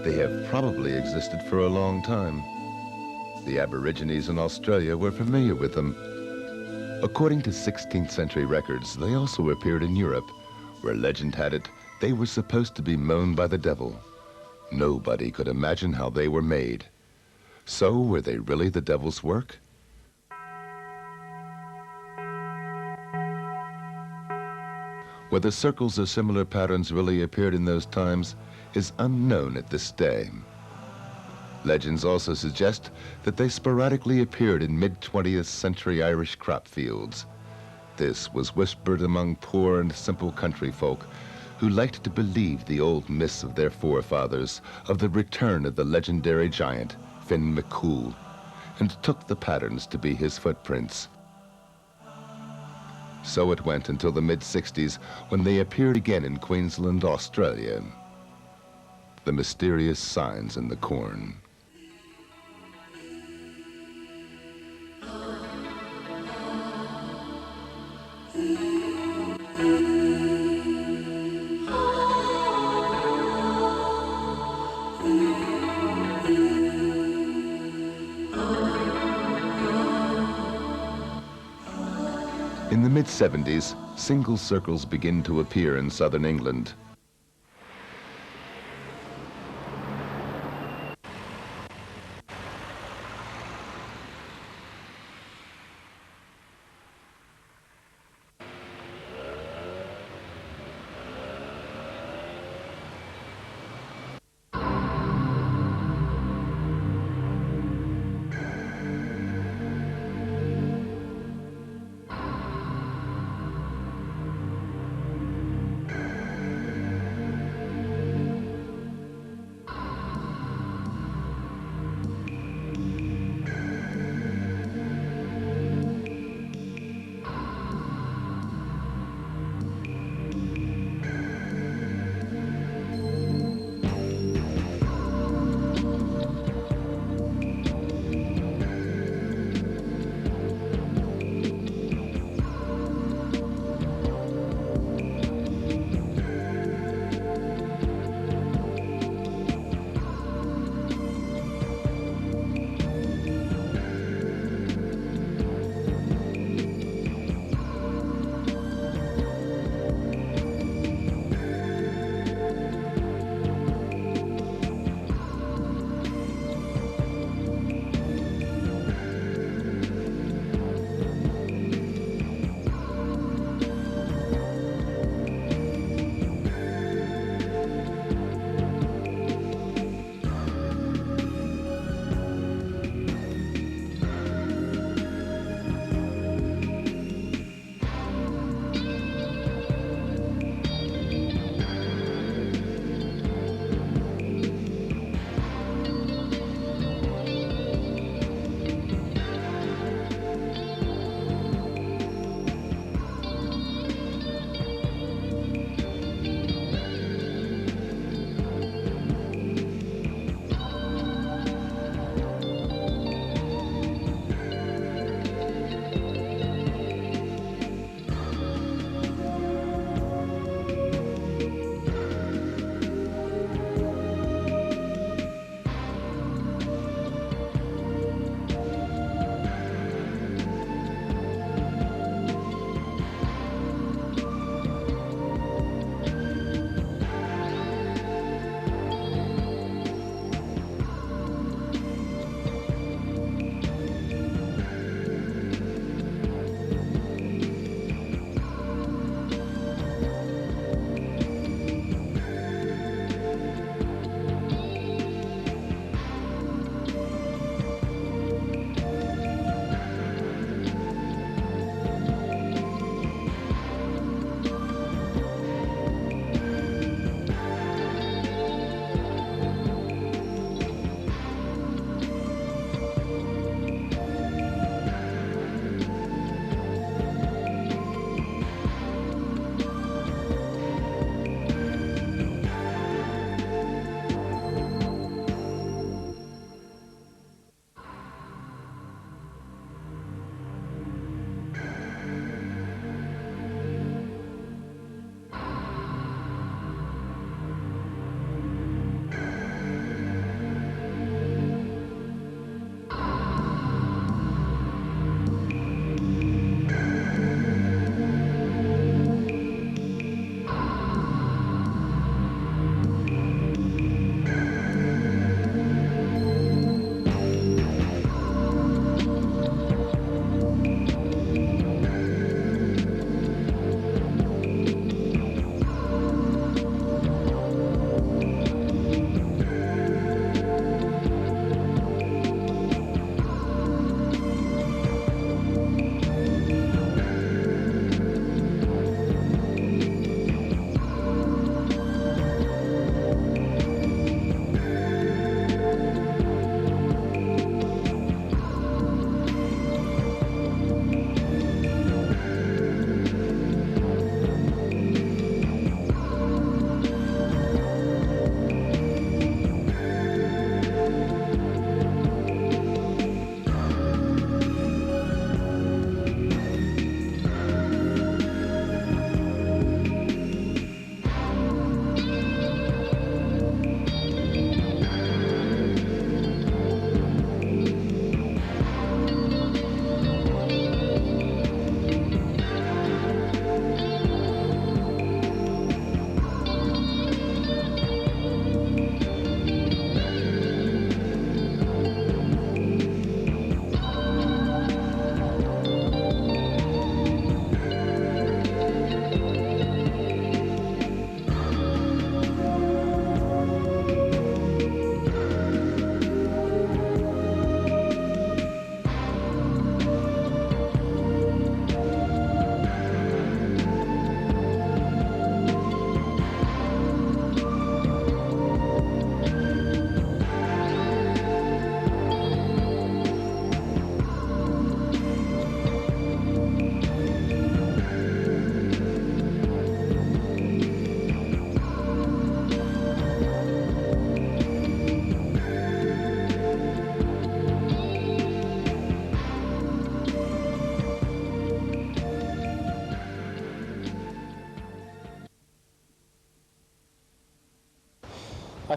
They have probably existed for a long time. The Aborigines in Australia were familiar with them. According to 16th century records, they also appeared in Europe, where legend had it they were supposed to be mown by the devil. Nobody could imagine how they were made. So were they really the devil's work? Whether circles or similar patterns really appeared in those times is unknown at this day. Legends also suggest that they sporadically appeared in mid-20th century Irish crop fields. This was whispered among poor and simple country folk who liked to believe the old myths of their forefathers of the return of the legendary giant, Finn McCool, and took the patterns to be his footprints. So it went until the mid-60s when they appeared again in Queensland, Australia. The mysterious signs in the corn. In the mid-70s, single circles begin to appear in southern England.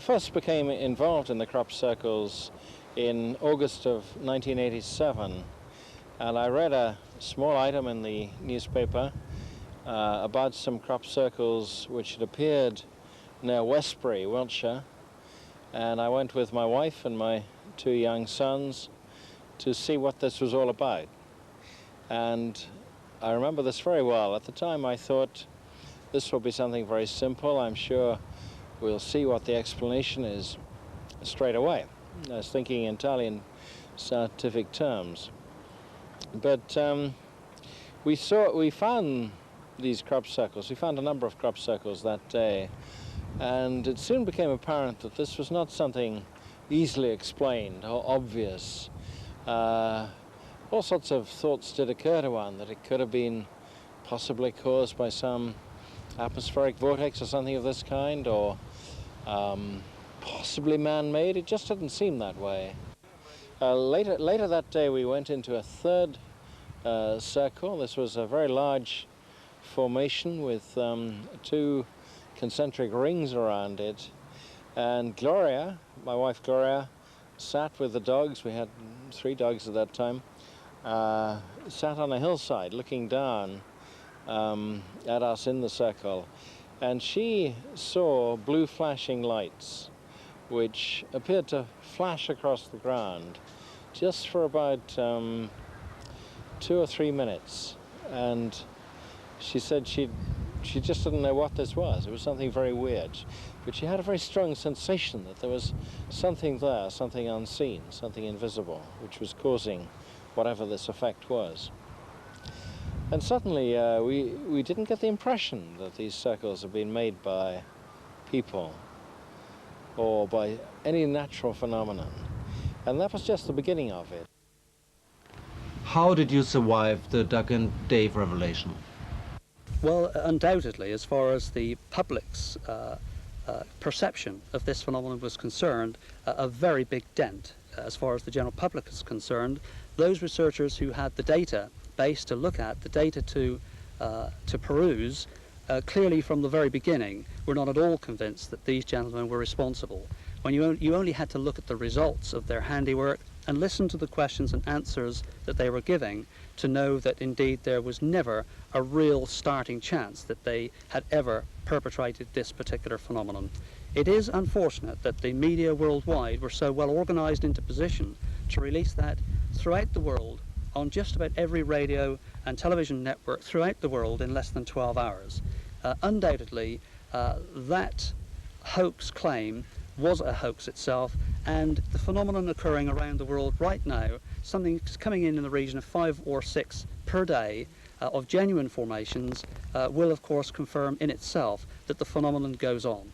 first became involved in the crop circles in August of 1987, and I read a small item in the newspaper about some crop circles which had appeared near Westbury, Wiltshire, and I went with my wife and my 2 young sons to see what this was all about. And I remember this very well. At the time I thought this will be something very simple. I'm sure we'll see what the explanation is straight away. I was thinking entirely in scientific terms. But we found these crop circles. We found a number of crop circles that day, and it soon became apparent that this was not something easily explained or obvious. All sorts of thoughts did occur to one, that it could have been possibly caused by some atmospheric vortex or something of this kind, or possibly man-made. It just didn't seem that way. Later that day we went into a third circle. This was a very large formation with 2 concentric rings around it, and Gloria, my wife Gloria, sat with the dogs. We had 3 dogs at that time. Sat on a hillside looking down at us in the circle, and she saw blue flashing lights which appeared to flash across the ground just for about 2 or 3 minutes, and she said she just didn't know what this was. It was something very weird, but she had a very strong sensation that there was something there, something unseen, something invisible, which was causing whatever this effect was. And suddenly we didn't get the impression that these circles had been made by people or by any natural phenomenon. And that was just the beginning of it. How did you survive the Doug and Dave revelation? Well, undoubtedly, as far as the public's perception of this phenomenon was concerned, a very big dent. As far as the general public is concerned, those researchers who had the data base to look at, the data to peruse, clearly from the very beginning were not at all convinced that these gentlemen were responsible. When you only had to look at the results of their handiwork and listen to the questions and answers that they were giving to know that indeed there was never a real starting chance that they had ever perpetrated this particular phenomenon. It is unfortunate that the media worldwide were so well organized into position to release that throughout the world on just about every radio and television network throughout the world in less than 12 hours. Undoubtedly, that hoax claim was a hoax itself, and the phenomenon occurring around the world right now, something coming in the region of 5 or 6 per day of genuine formations, will of course confirm in itself that the phenomenon goes on.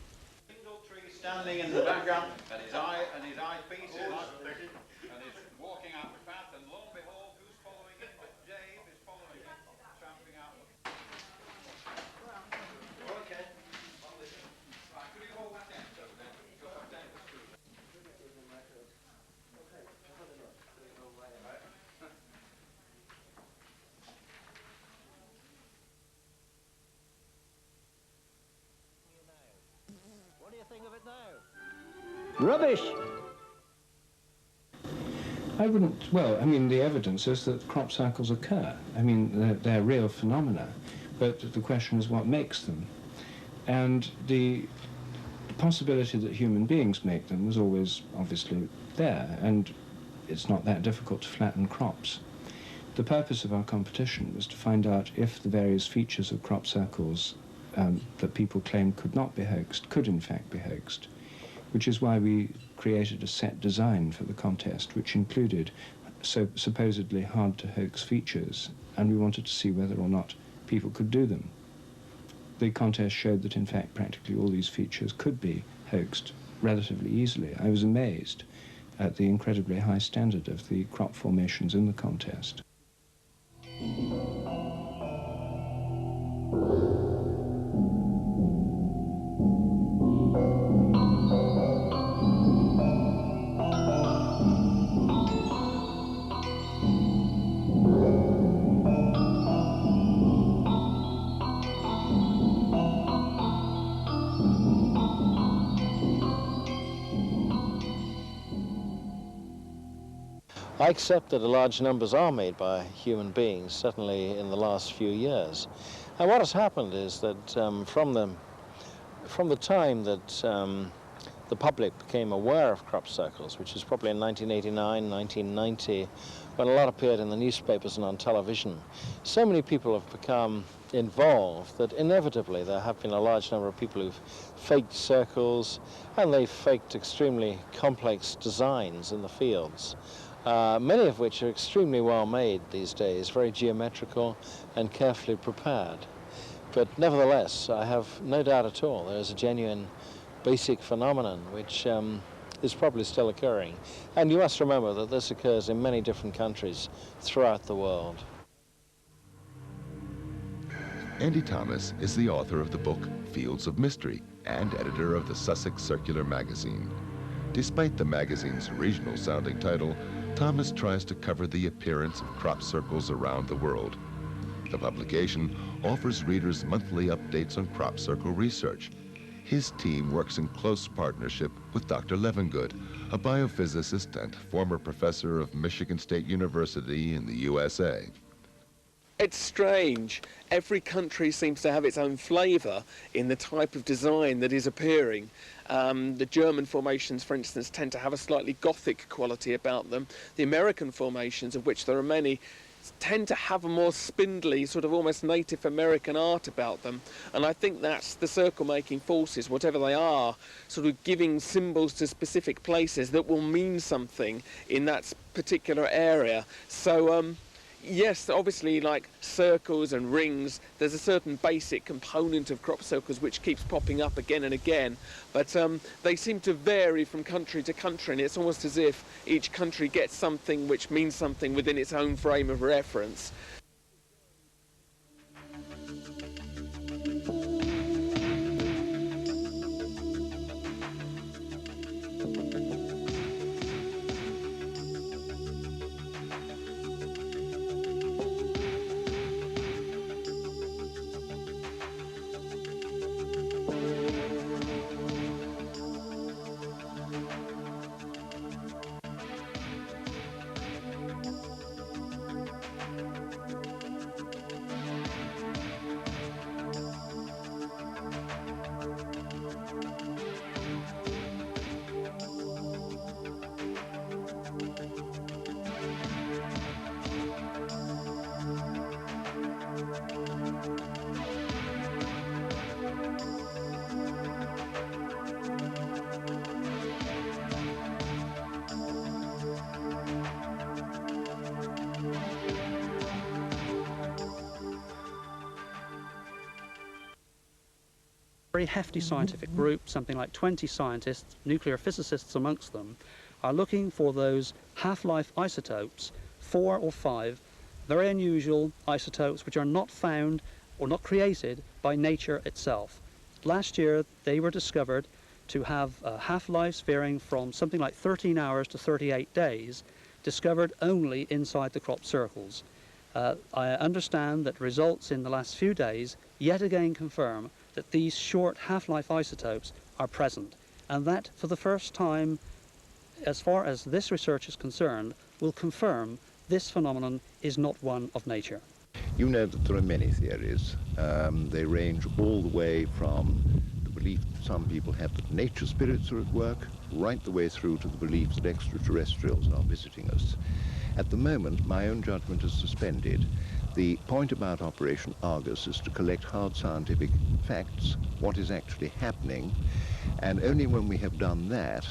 Single tree standing in the background, and his eyepiece is, and he's walking out the path, and lo and behold, who's following him? Dave is following him, tramping out. Okay. Right, could you hold that end over there? Go up down the street. What do you think of it now? Rubbish! I wouldn't, well, I mean, the evidence is that crop cycles occur. I mean, they're real phenomena, but the question is what makes them. And the possibility that human beings make them was always obviously there, and it's not that difficult to flatten crops. The purpose of our competition was to find out if the various features of crop circles that people claimed could not be hoaxed could in fact be hoaxed, which is why we created a set design for the contest, which included supposedly hard-to-hoax features, and we wanted to see whether or not people could do them. The contest showed that, in fact, practically all these features could be hoaxed relatively easily. I was amazed at the incredibly high standard of the crop formations in the contest. I accept that large numbers are made by human beings, certainly in the last few years. And what has happened is that from the time that the public became aware of crop circles, which was probably in 1989, 1990, when a lot appeared in the newspapers and on television, so many people have become involved that inevitably there have been a large number of people who've faked circles, and they've faked extremely complex designs in the fields, many of which are extremely well made these days, very geometrical and carefully prepared. But nevertheless, I have no doubt at all there is a genuine basic phenomenon which is probably still occurring. And you must remember that this occurs in many different countries throughout the world. Andy Thomas is the author of the book Fields of Mystery and editor of the Sussex Circular magazine. Despite the magazine's regional-sounding title, Thomas tries to cover the appearance of crop circles around the world. The publication offers readers monthly updates on crop circle research. His team works in close partnership with Dr. Levengood, a biophysicist and former professor of Michigan State University in the USA. It's strange. Every country seems to have its own flavour in the type of design that is appearing. The German formations, for instance, tend to have a slightly Gothic quality about them. The American formations, of which there are many, tend to have a more spindly, sort of almost Native American art about them. And I think that's the circle-making forces, whatever they are, sort of giving symbols to specific places that will mean something in that particular area. So, yes, obviously, like circles and rings, there's a certain basic component of crop circles which keeps popping up again and again, but they seem to vary from country to country, and it's almost as if each country gets something which means something within its own frame of reference. Very hefty scientific group, something like 20 scientists, nuclear physicists amongst them, are looking for those half-life isotopes, 4 or 5 very unusual isotopes which are not found or not created by nature itself. Last year they were discovered to have half-lives varying from something like 13 hours to 38 days, discovered only inside the crop circles. I understand that results in the last few days yet again confirm that these short half-life isotopes are present, and that for the first time, as far as this research is concerned, will confirm this phenomenon is not one of nature. You know that there are many theories. They range all the way from the belief that some people have that nature spirits are at work, right the way through to the belief that extraterrestrials are visiting us. At the moment, my own judgment is suspended. The point about Operation Argus is to collect hard scientific facts, what is actually happening, and only when we have done that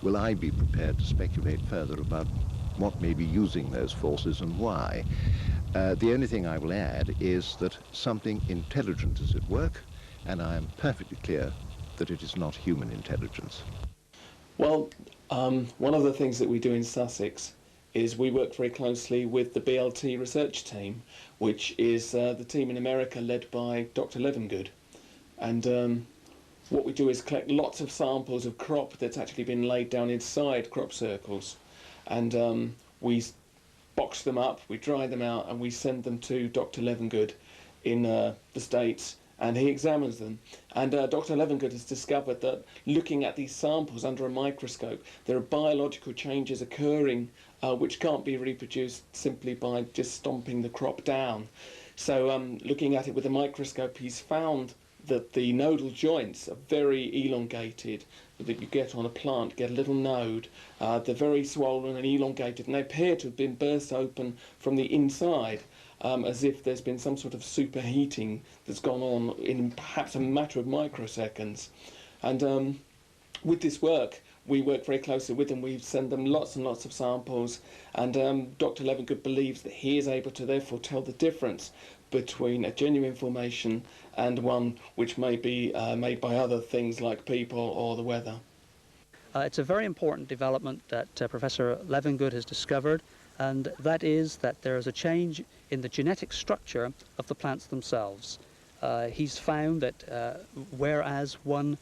will I be prepared to speculate further about what may be using those forces and why. The only thing I will add is that something intelligent is at work, and I am perfectly clear that it is not human intelligence. Well, one of the things that we do in Sussex is we work very closely with the BLT research team, which is the team in America led by Dr. Levengood. And what we do is collect lots of samples of crop that's actually been laid down inside crop circles. And we box them up, we dry them out, and we send them to Dr. Levengood in the States. and he examines them. And Dr. Levengood has discovered that looking at these samples under a microscope, there are biological changes occurring which can't be reproduced simply by just stomping the crop down. So looking at it with a microscope, he's found that the nodal joints are very elongated, that you get on a plant, get a little node. They're very swollen and elongated, and they appear to have been burst open from the inside, as if there's been some sort of superheating that's gone on in perhaps a matter of microseconds. And with this work, we work very closely with them. We send them lots and lots of samples, and Dr. Levengood believes that he is able to therefore tell the difference between a genuine formation and one which may be made by other things like people or the weather. It's a very important development that Professor Levengood has discovered, and that is that there is a change in the genetic structure of the plants themselves. He's found that whereas one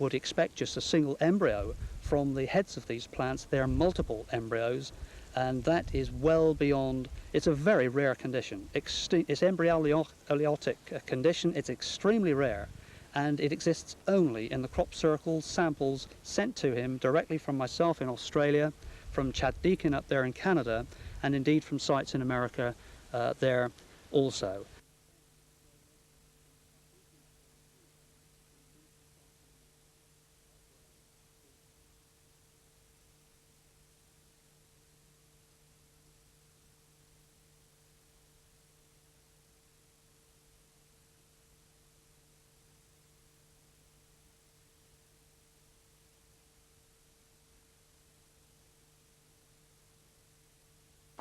would expect just a single embryo from the heads of these plants, there are multiple embryos, and that is well beyond, it's a very rare condition. It's embryoliotic condition, it's extremely rare, and it exists only in the crop circle samples sent to him directly from myself in Australia, from Chad Deakin up there in Canada, and indeed from sites in America there also.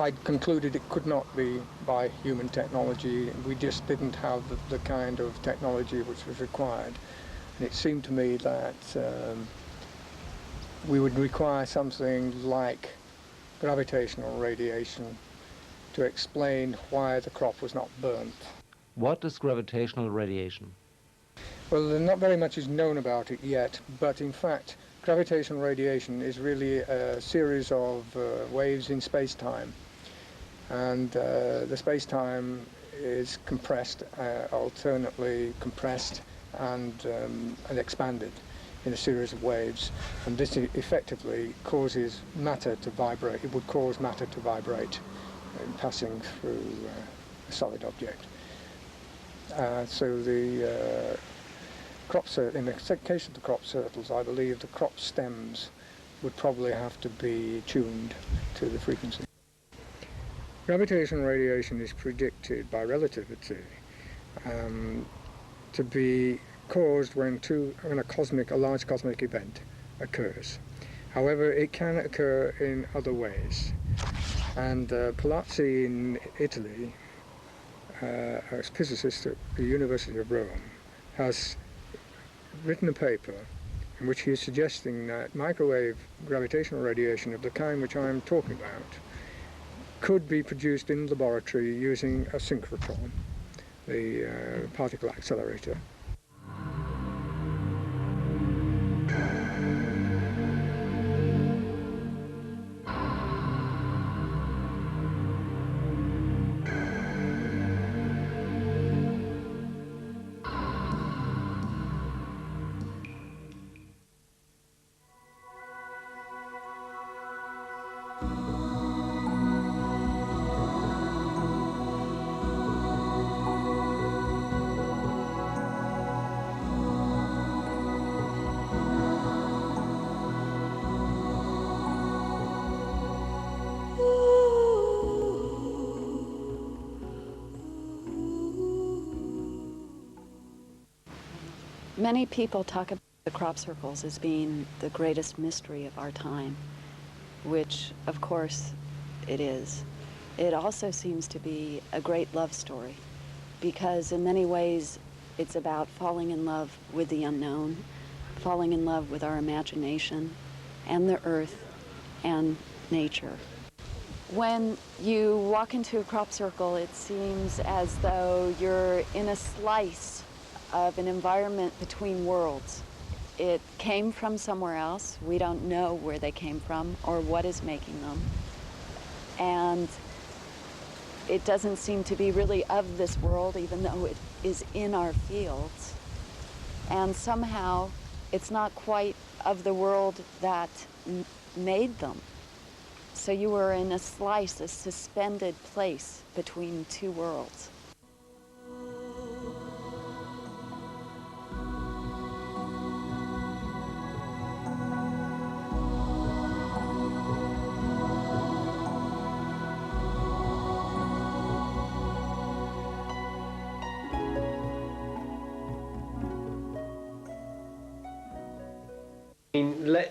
I'd concluded it could not be by human technology. We just didn't have the kind of technology which was required. And it seemed to me that we would require something like gravitational radiation to explain why the crop was not burnt. What is gravitational radiation? Well, not very much is known about it yet, but in fact, gravitational radiation is really a series of waves in space-time. And the space-time is compressed, alternately compressed and expanded in a series of waves. And this effectively causes matter to vibrate. It would cause matter to vibrate in passing through a solid object. So the in the case of the crop circles, I believe the crop stems would probably have to be tuned to the frequency. Gravitational radiation is predicted by relativity to be caused when a large cosmic event occurs. However, it can occur in other ways. And Palazzi in Italy, a physicist at the University of Rome, has written a paper in which he is suggesting that microwave gravitational radiation of the kind which I'm talking about could be produced in the laboratory using a synchrotron, the particle accelerator. Many people talk about the crop circles as being the greatest mystery of our time, which, of course, it is. It also seems to be a great love story, because in many ways it's about falling in love with the unknown, falling in love with our imagination and the earth and nature. When you walk into a crop circle, it seems as though you're in a slice of an environment between worlds. It came from somewhere else. We don't know where they came from or what is making them. And it doesn't seem to be really of this world, even though it is in our fields. And somehow it's not quite of the world that made them. So you were in a slice, a suspended place between two worlds.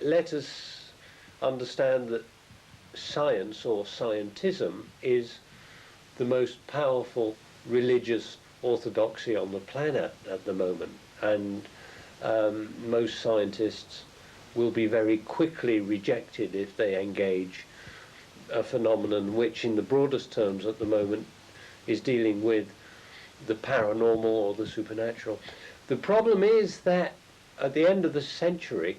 Let us understand that science or scientism is the most powerful religious orthodoxy on the planet at the moment, and most scientists will be very quickly rejected if they engage a phenomenon which in the broadest terms at the moment is dealing with the paranormal or the supernatural. The problem is that at the end of the century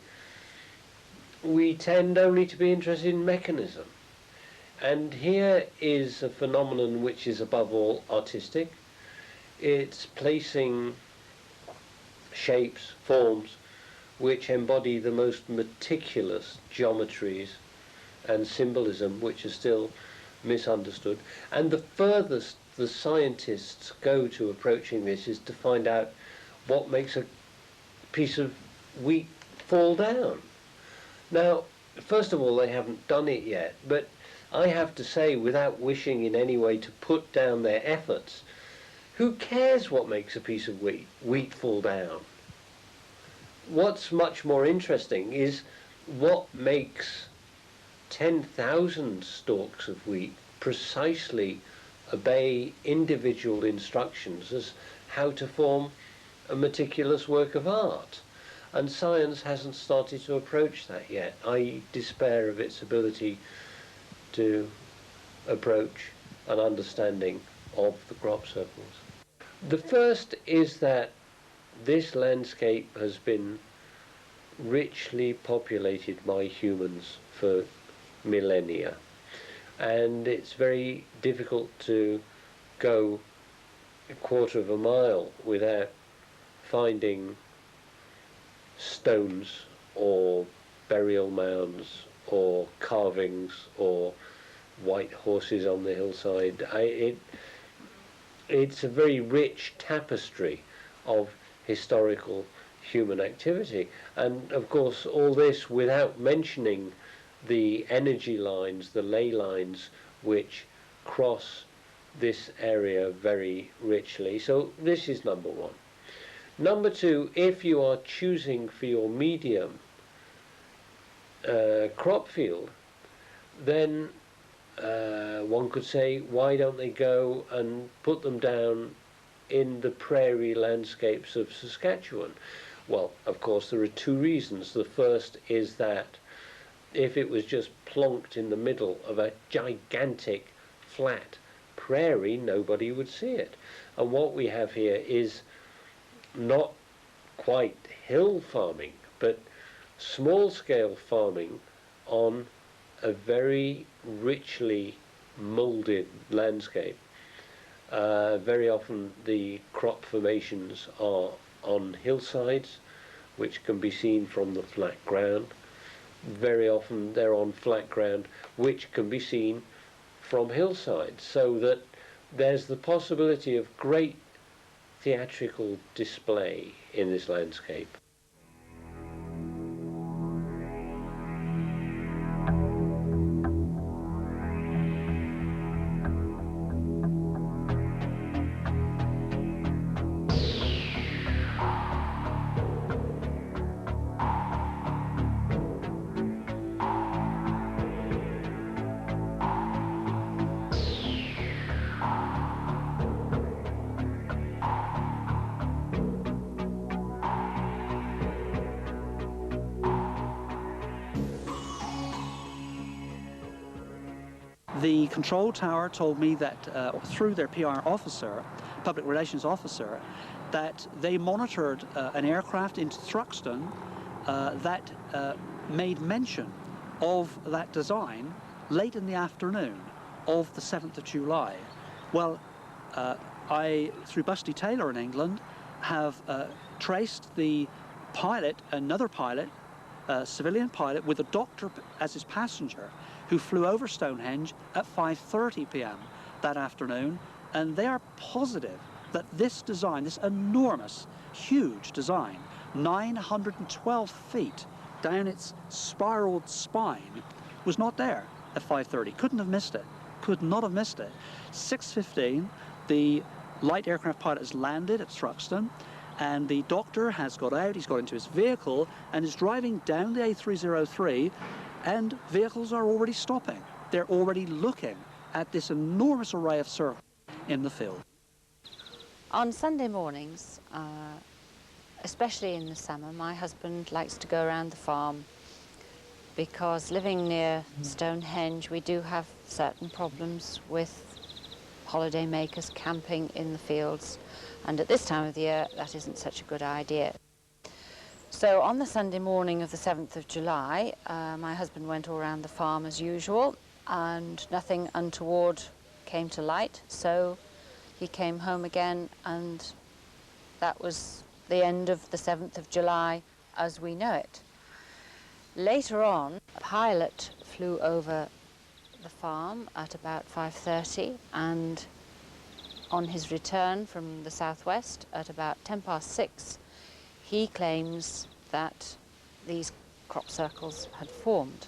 we tend only to be interested in mechanism. And here is a phenomenon which is above all artistic. It's placing shapes, forms, which embody the most meticulous geometries and symbolism, which are still misunderstood. And the furthest the scientists go to approaching this is to find out what makes a piece of wheat fall down. Now, first of all, they haven't done it yet, but I have to say, without wishing in any way to put down their efforts, who cares what makes a piece of wheat fall down? What's much more interesting is what makes 10,000 stalks of wheat precisely obey individual instructions as how to form a meticulous work of art. And science hasn't started to approach that yet. I despair of its ability to approach an understanding of the crop circles. The first is that this landscape has been richly populated by humans for millennia, and it's very difficult to go a quarter of a mile without finding stones or burial mounds or carvings or white horses on the hillside. It's a very rich tapestry of historical human activity, and of course all this without mentioning the energy lines, the ley lines, which cross this area very richly. So this is number one. Number two, if you are choosing for your medium crop field, then one could say, why don't they go and put them down in the prairie landscapes of Saskatchewan? Well, of course, there are two reasons. The first is that if it was just plonked in the middle of a gigantic flat prairie, nobody would see it. And what we have here is not quite hill farming, but small-scale farming on a very richly moulded landscape. Very often the crop formations are on hillsides, which can be seen from the flat ground. Very often they're on flat ground, which can be seen from hillsides, so that there's the possibility of great theatrical display in this landscape. The control tower told me that through their PR officer, public relations officer, that they monitored an aircraft into Thruxton that made mention of that design late in the afternoon of the 7th of July. Well, I, through Busty Taylor in England, have traced the pilot, another pilot, a civilian pilot with a doctor as his passenger, who flew over Stonehenge at 5:30 p.m. that afternoon, and they are positive that this design, this enormous, huge design, 912 feet down its spiraled spine, was not there at 5:30. Couldn't have missed it. Could not have missed it. 6:15, the light aircraft pilot has landed at Thruxton, and the doctor has got out, he's got into his vehicle, and is driving down the A303, and vehicles are already stopping. They're already looking at this enormous array of circles in the field. On Sunday mornings, especially in the summer, my husband likes to go around the farm because living near Stonehenge, we do have certain problems with holiday makers camping in the fields, and at this time of the year that isn't such a good idea. So on the Sunday morning of the 7th of July, my husband went all around the farm as usual, and nothing untoward came to light, so he came home again, and that was the end of the 7th of July as we know it. Later on, a pilot flew over the farm at about 5:30, and on his return from the southwest at about 6:10, he claims that these crop circles had formed.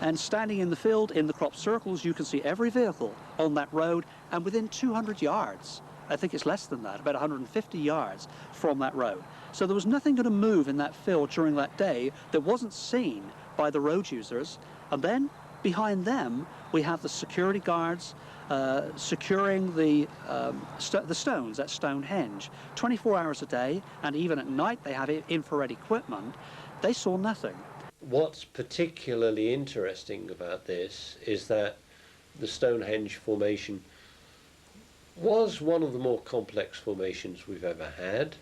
And standing in the field, in the crop circles, you can see every vehicle on that road, and within 200 yards, I think it's less than that, about 150 yards from that road. So there was nothing going to move in that field during that day that wasn't seen by the road users. And then behind them, we have the security guards securing the stones at Stonehenge. 24 hours a day, and even at night they have infrared equipment. They saw nothing. What's particularly interesting about this is that the Stonehenge formation was one of the more complex formations we've ever had,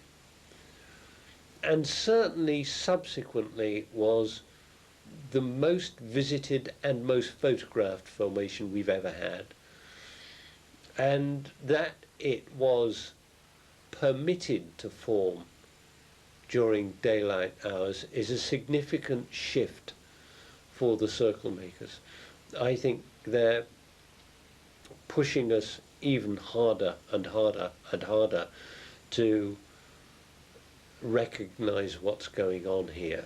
and certainly subsequently was the most visited and most photographed formation we've ever had. And that it was permitted to form during daylight hours is a significant shift for the circle makers. I think they're pushing us even harder and harder and harder to recognize what's going on here.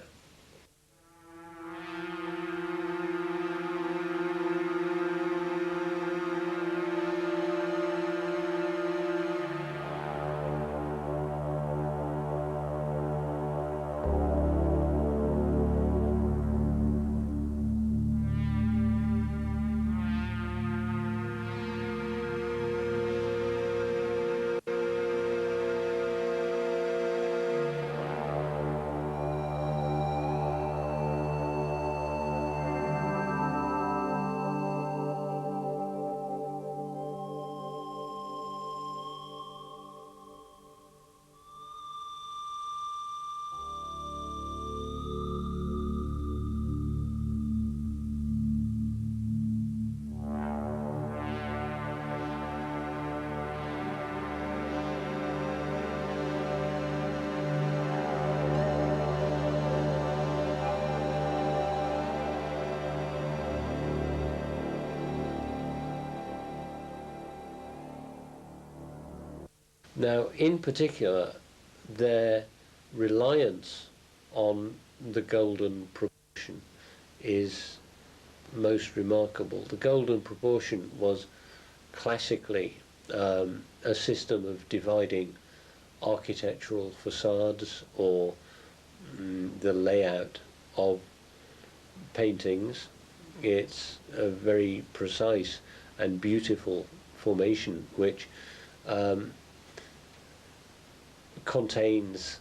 Now, in particular, their reliance on the golden proportion is most remarkable. The golden proportion was classically a system of dividing architectural facades or the layout of paintings. It's a very precise and beautiful formation which contains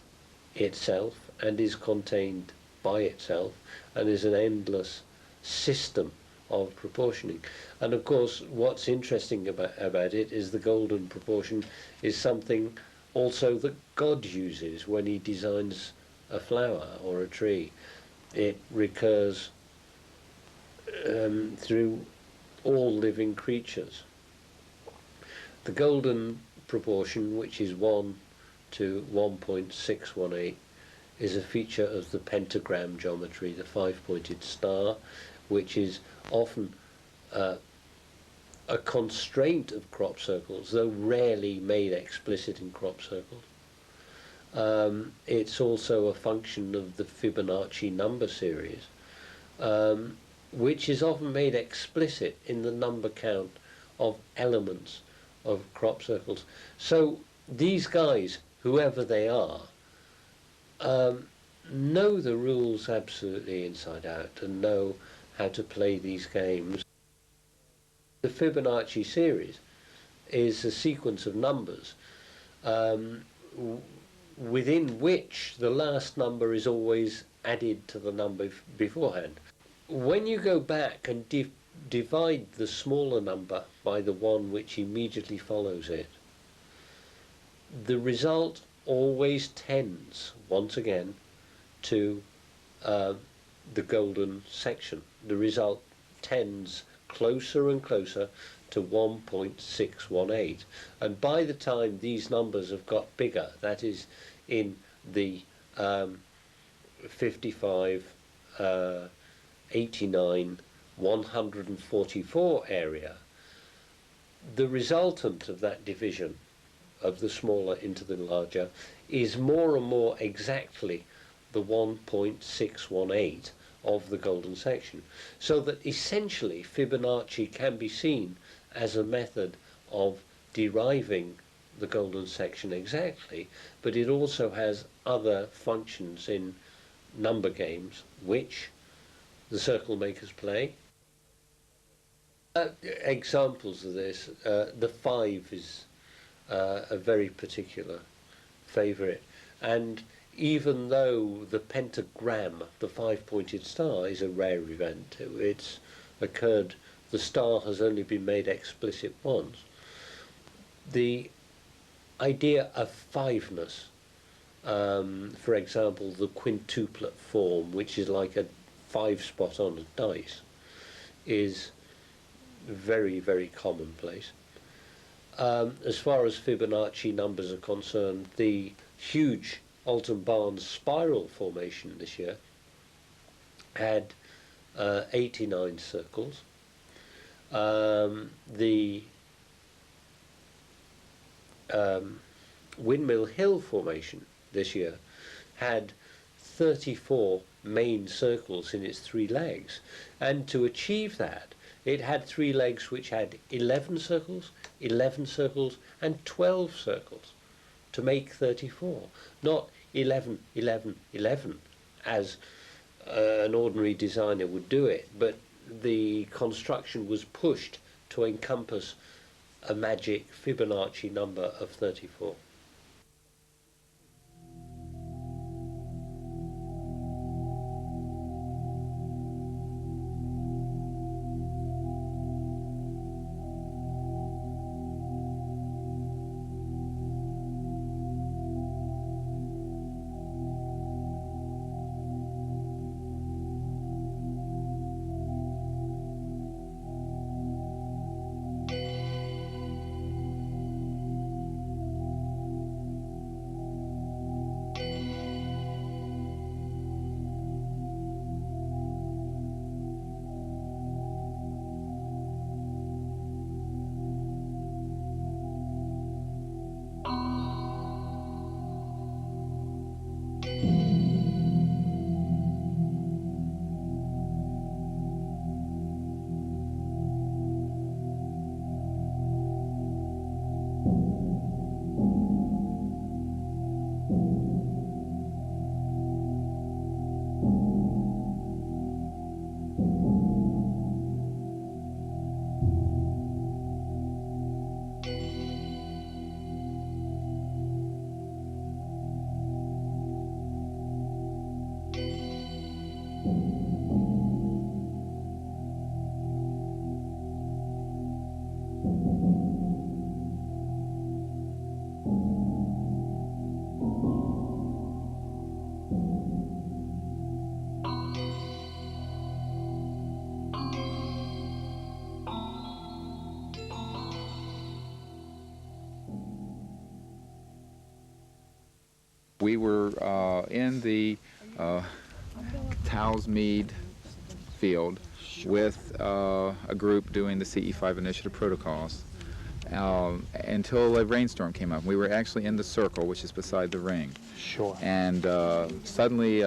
itself and is contained by itself and is an endless system of proportioning. And of course what's interesting about it is the golden proportion is something also that God uses when he designs a flower or a tree. It recurs through all living creatures. The golden proportion, which is 1 to 1.618, is a feature of the pentagram geometry, the five-pointed star, which is often a constraint of crop circles, though rarely made explicit in crop circles. It's also a function of the Fibonacci number series, which is often made explicit in the number count of elements of crop circles. So these guys, whoever they are, know the rules absolutely inside out and know how to play these games. The Fibonacci series is a sequence of numbers within which the last number is always added to the number beforehand. When you go back and divide the smaller number by the one which immediately follows it, the result always tends, once again, to the golden section. The result tends closer and closer to 1.618, and by the time these numbers have got bigger, that is in the 55, 89, 144 area, the resultant of that division of the smaller into the larger is more and more exactly the 1.618 of the golden section, so that essentially Fibonacci can be seen as a method of deriving the golden section exactly, but it also has other functions in number games which the circle makers play. Examples of this, the 5 is a very particular favourite, and even though the pentagram, the five-pointed star, is a rare event, it's occurred, the star has only been made explicit once, the idea of fiveness, for example the quintuplet form, which is like a 5 spot on a dice, is very, very commonplace. As far as Fibonacci numbers are concerned, the huge Alton Barnes spiral formation this year had 89 circles. The Windmill Hill formation this year had 34 main circles in its 3 legs, and to achieve that it had 3 legs which had 11 circles, 11 circles and 12 circles to make 34, not 11, 11, 11 as an ordinary designer would do it, but the construction was pushed to encompass a magic Fibonacci number of 34. We were in the Towsmead field with a group doing the CE5 initiative protocols until a rainstorm came up. We were actually in the circle, which is beside the ring. Sure. And suddenly,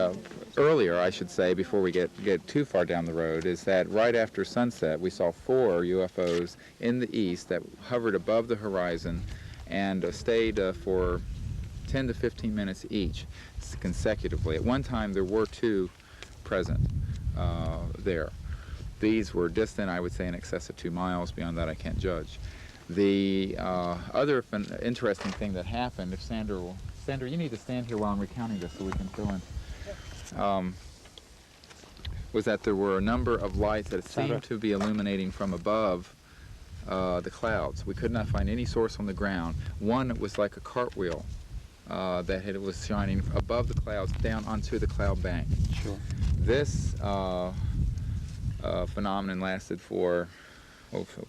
earlier, I should say, before we get too far down the road, is that right after sunset, we saw 4 UFOs in the east that hovered above the horizon and stayed for 10 to 15 minutes each consecutively. At one time, there were 2 present there. These were distant, I would say, in excess of 2 miles. Beyond that, I can't judge. The other interesting thing that happened, if Sandra will... Sandra, you need to stand here while I'm recounting this so we can fill in. Was that there were a number of lights that seemed to be illuminating from above the clouds. We could not find any source on the ground. One was like a cartwheel that was shining above the clouds down onto the cloud bank. Sure. This phenomenon lasted for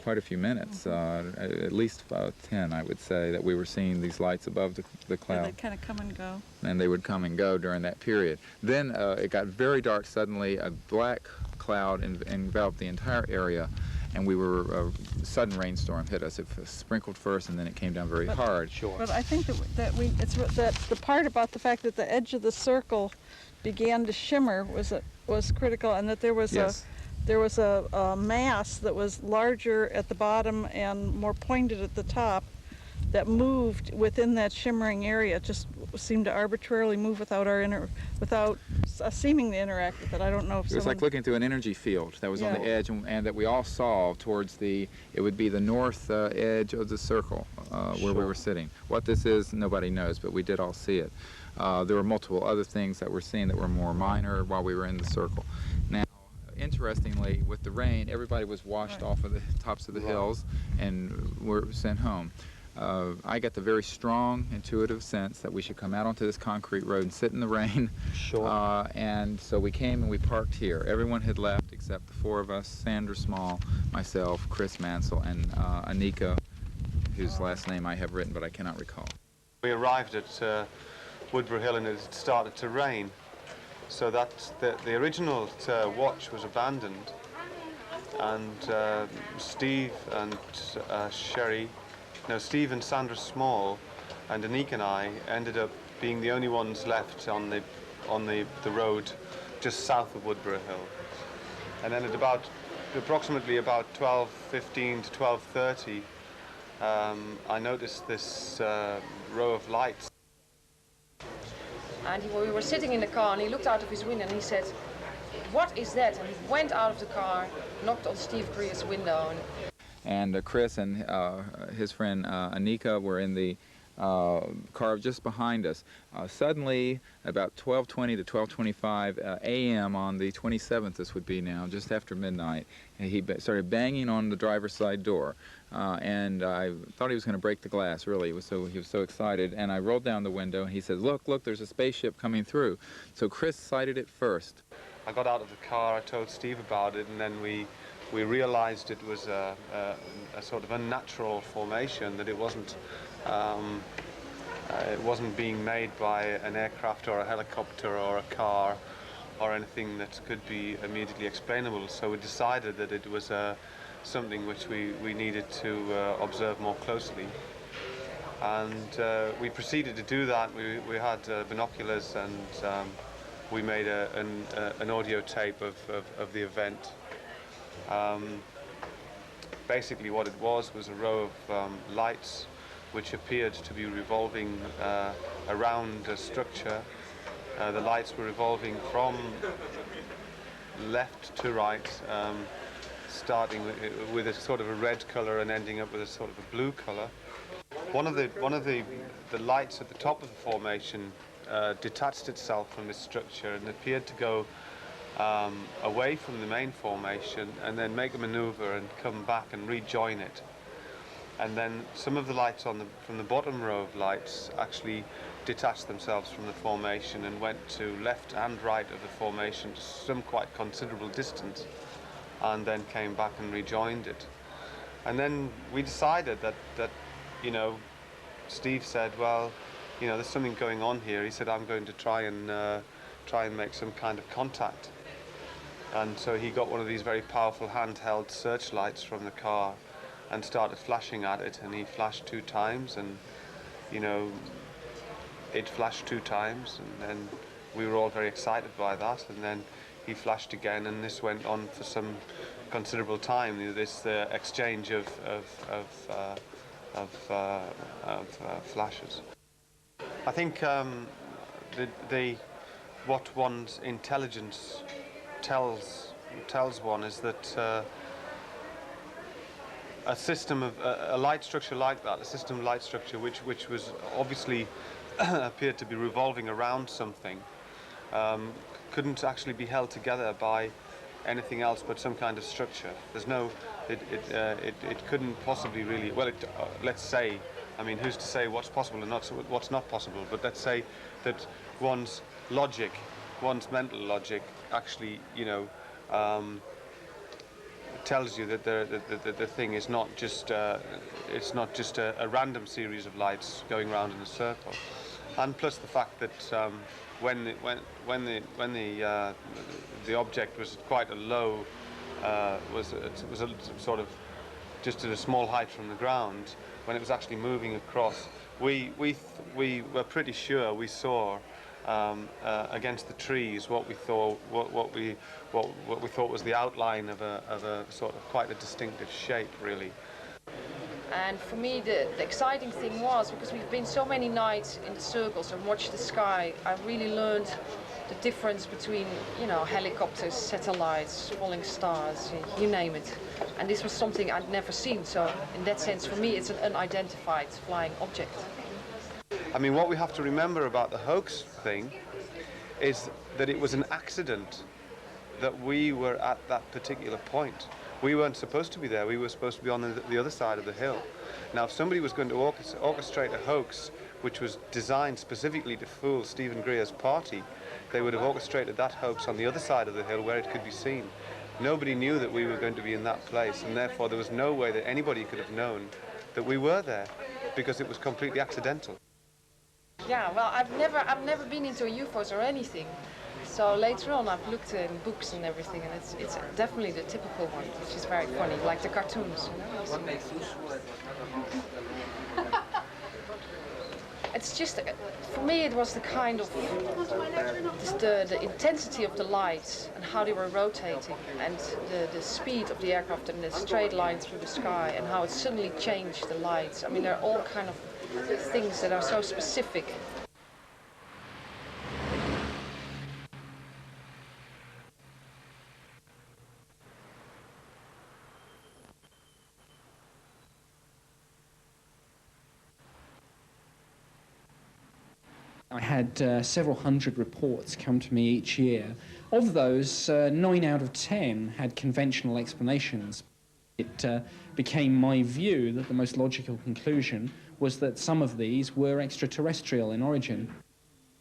quite a few minutes, at least about 10, I would say, that we were seeing these lights above the cloud. And they'd kind of come and go. And they would come and go during that period. Then it got very dark suddenly. A black cloud enveloped the entire area, and we were a sudden rainstorm hit us. It sprinkled first, and then it came down very hard. Sure. But I think that the part about the fact that the edge of the circle began to shimmer was critical, and that there was a mass that was larger at the bottom and more pointed at the top that moved within that shimmering area. It just seemed to arbitrarily move without seeming to interact with it. I don't know if it was like looking through an energy field that was on the edge, and that we all saw towards it would be the north edge of the circle where we were sitting. What this is, nobody knows, but we did all see it. There were multiple other things that we're seeing that were more minor while we were in the circle. Now, interestingly, with the rain, everybody was washed off of the tops of the hills and were sent home. I got the very strong, intuitive sense that we should come out onto this concrete road and sit in the rain. Sure. And so we came and we parked here. Everyone had left except the 4 of us, Sandra Small, myself, Chris Mansell, and Anika, whose last name I have written but I cannot recall. We arrived at Woodbury Hill and it had started to rain. So that the original watch was abandoned, and Steve and Steve and Sandra Small and Anika and I ended up being the only ones left on the road just south of Woodbury Hill. And then at approximately about 12:15 to 12:30, I noticed this row of lights. And we were sitting in the car, and he looked out of his window and he said, "What is that?" And he went out of the car, knocked on Steve Greer's window. And Chris and his friend Anika were in the car just behind us. Suddenly, about 12:20 to 12:25 a.m. on the 27th, this would be now, just after midnight, and he started banging on the driver's side door. And I thought he was going to break the glass, really. He was so excited. And I rolled down the window, and he said, look, there's a spaceship coming through. So Chris sighted it first. I got out of the car, I told Steve about it, and then we realized it was a sort of unnatural formation, that it wasn't being made by an aircraft or a helicopter or a car or anything that could be immediately explainable. So we decided that it was something which we needed to observe more closely. And we proceeded to do that. We had binoculars, and we made an audio tape of the event. Basically what it was a row of lights which appeared to be revolving around a structure. The lights were revolving from left to right, starting with a sort of a red color and ending up with a sort of a blue color. One of the lights at the top of the formation detached itself from this structure and appeared to go away from the main formation and then make a maneuver and come back and rejoin it. And then some of the lights from the bottom row of lights actually detached themselves from the formation and went to left and right of the formation to some quite considerable distance, and then came back and rejoined it. And then we decided that you know, Steve said, well, you know, there's something going on here. He said, I'm going to try and make some kind of contact. And so he got one of these very powerful handheld searchlights from the car and started flashing at it, and he flashed 2 times, and you know, it flashed 2 times, and then we were all very excited by that, and then he flashed again, and this went on for some considerable time, this exchange of flashes. I think what one's intelligence tells one is that a system of a light structure like that, a system of light structure which was obviously appeared to be revolving around something, couldn't actually be held together by anything else but some kind of structure. There's no, it couldn't possibly really, well, let's say, I mean, who's to say what's possible and what's not possible, but let's say that one's logic, one's mental logic actually, you know, tells you that the thing is not just it's not just a random series of lights going around in a circle, and plus the fact that when the object was quite a low was a sort of just at a small height from the ground, when it was actually moving across, we were pretty sure we saw against the trees what we thought was the outline of a sort of quite a distinctive shape, really. And for me, the exciting thing was, because we've been so many nights in the circles and watched the sky, I really learned the difference between, you know, helicopters, satellites, falling stars, you name it. And this was something I'd never seen, so in that sense, for me, it's an unidentified flying object. I mean, what we have to remember about the hoax thing is that it was an accident that we were at that particular point. We weren't supposed to be there. We were supposed to be on the other side of the hill. Now, if somebody was going to orchestrate a hoax which was designed specifically to fool Stephen Greer's party, they would have orchestrated that hoax on the other side of the hill where it could be seen. Nobody knew that we were going to be in that place, and therefore there was no way that anybody could have known that we were there, because it was completely accidental. Yeah, well, I've never been into UFOs or anything. So later on, I've looked in books and everything, and it's definitely the typical one, which is very funny, like the cartoons. What makes you sure? It's just, for me, it was the kind of the intensity of the lights and how they were rotating, and the speed of the aircraft and the straight line through the sky, and how it suddenly changed the lights. I mean, there are all kind of things that are so specific. I had several hundred reports come to me each year. Of those, 9 out of 10 had conventional explanations. It became my view that the most logical conclusion was that some of these were extraterrestrial in origin.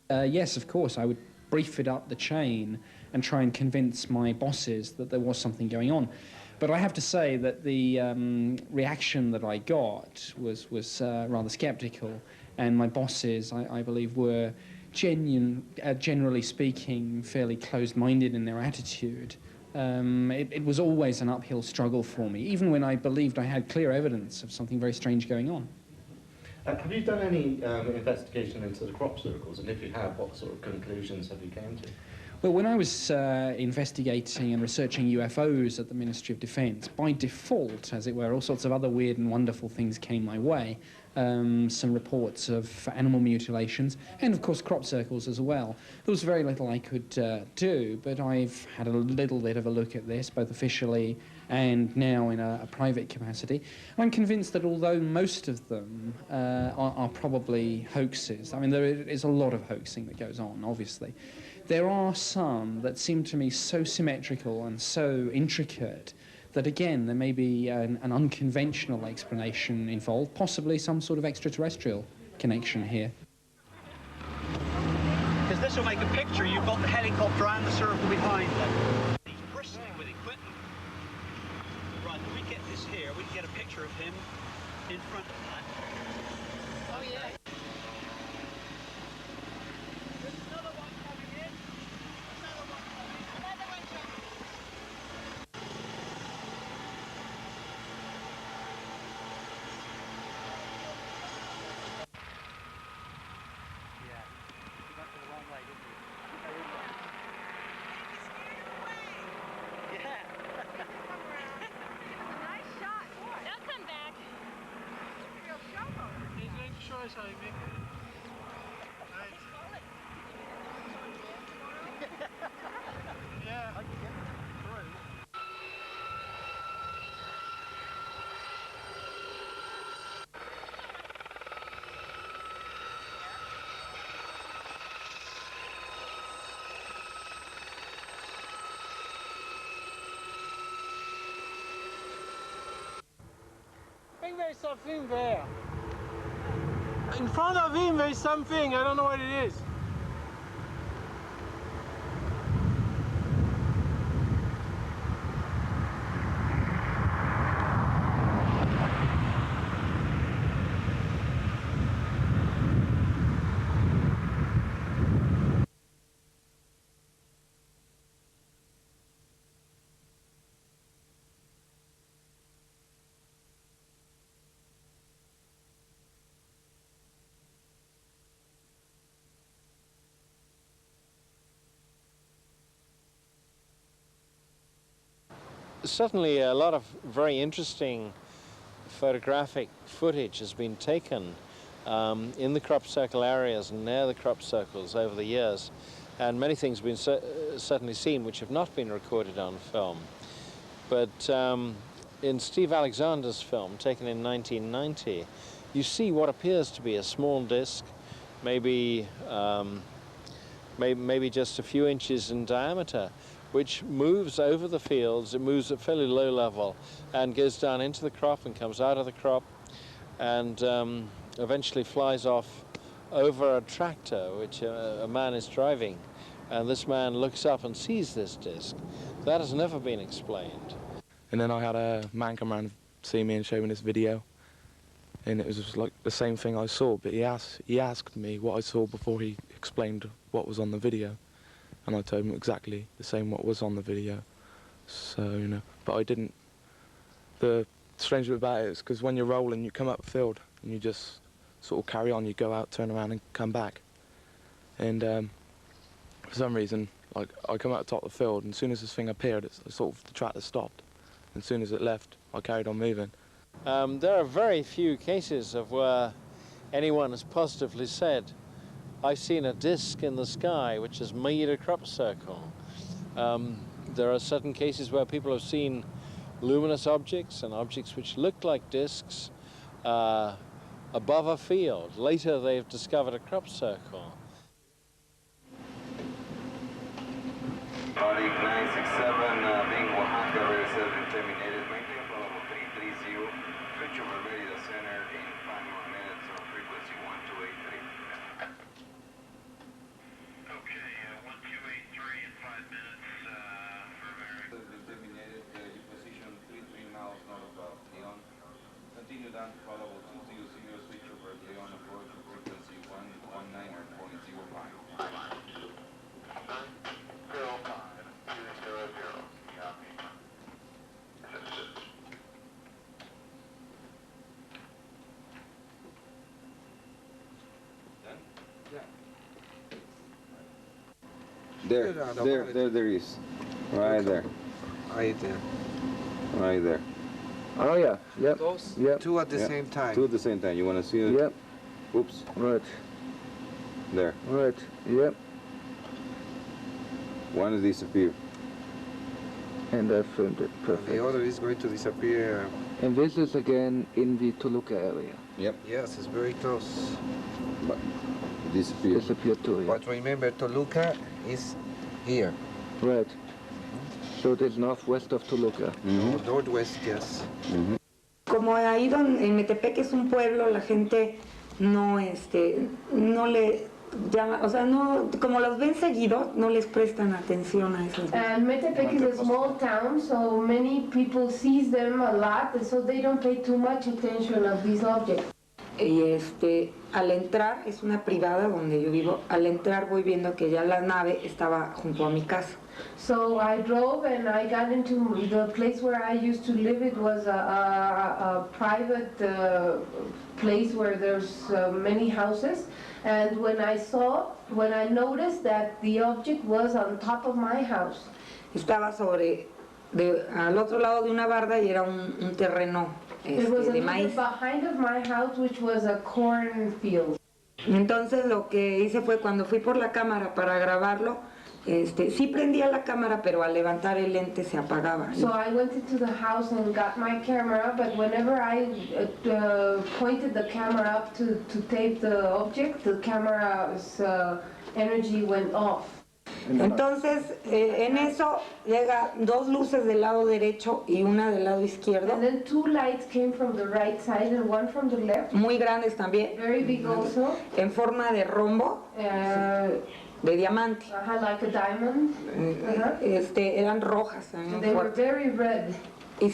Yes, of course, I would brief it up the chain and try and convince my bosses that there was something going on. But I have to say that the reaction that I got was rather skeptical, and my bosses, I believe, were generally speaking, fairly closed-minded in their attitude. It was always an uphill struggle for me, even when I believed I had clear evidence of something very strange going on. Have you done any investigation into the crop circles? And if you have, what sort of conclusions have you come to? Well, when I was investigating and researching UFOs at the Ministry of Defence, by default, as it were, all sorts of other weird and wonderful things came my way. Some reports of animal mutilations, and of course crop circles as well. There was very little I could do, but I've had a little bit of a look at this, both officially and now in a private capacity. I'm convinced that although most of them are probably hoaxes, I mean, there is a lot of hoaxing that goes on, obviously. There are some that seem to me so symmetrical and so intricate that, again, there may be an unconventional explanation involved, possibly some sort of extraterrestrial connection here. Because this will make a picture. You've got the helicopter and the circle behind them. He's bristling with equipment. Right, when we get this here, we can get a picture of him in front of that. Oh, yeah. I think there's something there. In front of him there's something, I don't know what it is. Certainly a lot of very interesting photographic footage has been taken in the crop circle areas and near the crop circles over the years, and many things have been certainly seen which have not been recorded on film. But in Steve Alexander's film, taken in 1990, you see what appears to be a small disc, maybe just a few inches in diameter, which moves over the fields. It moves at fairly low level and goes down into the crop and comes out of the crop and eventually flies off over a tractor which a man is driving, and this man looks up and sees this disc. That has never been explained. And then I had a man come around and see me and show me this video, and it was just like the same thing I saw, but he asked me what I saw before he explained what was on the video. And I told him exactly the same what was on the video. So, you know, but I didn't. The strange bit about it is because when you're rolling, you come up the field and you just sort of carry on. You go out, turn around and come back. And for some reason, like, I come out the top of the field, and as soon as this thing appeared, the tractor stopped. And as soon as it left, I carried on moving. There are very few cases of where anyone has positively said, I've seen a disc in the sky which has made a crop circle. There are certain cases where people have seen luminous objects and objects which look like discs above a field. Later they've discovered a crop circle. Body 967 being Oaxaca has been terminated. Maintain follow 330. Switch over radio center in 5 more minutes on frequency 1283. Continue down to follow 200, switch over Leon approach frequency 119.05. There, there is. Right there. Right there. Right there. Oh yeah, yep. Those yep. Two at the Yeah, same time. Two at the same time. You want to see it? Yep. Oops. Right. There. Right. Yep. One has disappeared. And I filmed it. Perfect. The other is going to disappear. And this is again in the Toluca area. Yep. Yes, it's very close. But disappeared. Disappeared too, yeah. But remember, Toluca is here. Right. So it is northwest of Toluca. Northwest, yes. Como ahí donde en Metepec es un pueblo, la gente no no le llama, o sea, no, como los ven seguido, no les prestan atención a esos. And Metepec is a small town, so many people sees them a lot, and so they don't pay too much attention of these objects. Y al entrar, es una privada donde yo vivo, al entrar voy viendo que ya la nave estaba junto a mi casa. So I drove and I got into the place where I used to live. It was a private place where there's many houses. And when I noticed that the object was on top of my house. Estaba al otro lado de una barda y era un terreno It was de maíz. behind of my house, which was a cornfield. Entonces lo que hice fue cuando fui por la cámara para grabarlo, sí prendía la cámara, pero al levantar el lente se apagaba. So I went into the house and got my camera, but whenever I pointed the camera up to tape the object, the camera's energy went off. Entonces, en eso llega dos luces del lado derecho y una del lado izquierdo. And then two lights came from the right side and one from the left. Muy grandes también. Very big also. En forma de rombo. De diamante. Like a diamond. Eran rojas. They were very red. Y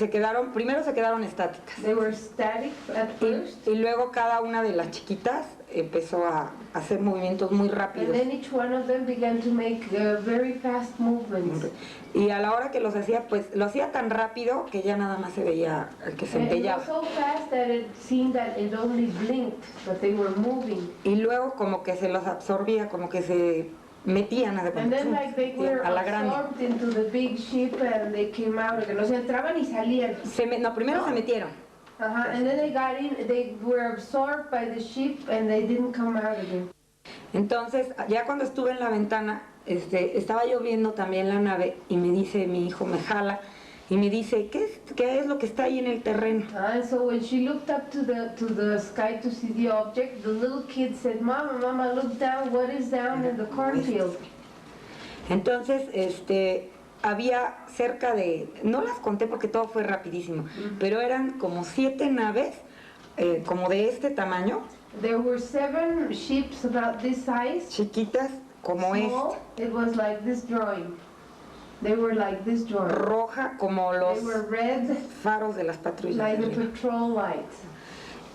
primero se quedaron estáticas. They were static at first. Y luego cada una de las chiquitas empezó a hacer movimientos muy rápidos. And then each one of them began to make very fast movements. Y a la hora que los hacía, pues lo hacía tan rápido que ya nada más se veía que se empellaba. So fast that it seemed that it only blinked, but they were moving. Y luego como que se los absorbía, como que se metían And then like they were a la grande. absorbed into the big ship and they came out. Que los entraban y salían. Primero se metieron. And then they got in, they were absorbed by the ship and they didn't come out again. Entonces, ya cuando estuve en la ventana, estaba yo viendo también la nave y me dice mi hijo, me jala y me dice, ¿qué es lo que está ahí en el terreno? And so when she looked up to the sky to see the object, the little kid said, Mama, look down, what is down in the cornfield? Entonces, había cerca de, no las conté porque todo fue rapidísimo, pero eran como 7 naves, como de este tamaño. There were 7 ships about this size. Chiquitas como small. It was like this drawing. They were like this drawing. Roja como los They were red, faros de las patrullas. like the patrol lights.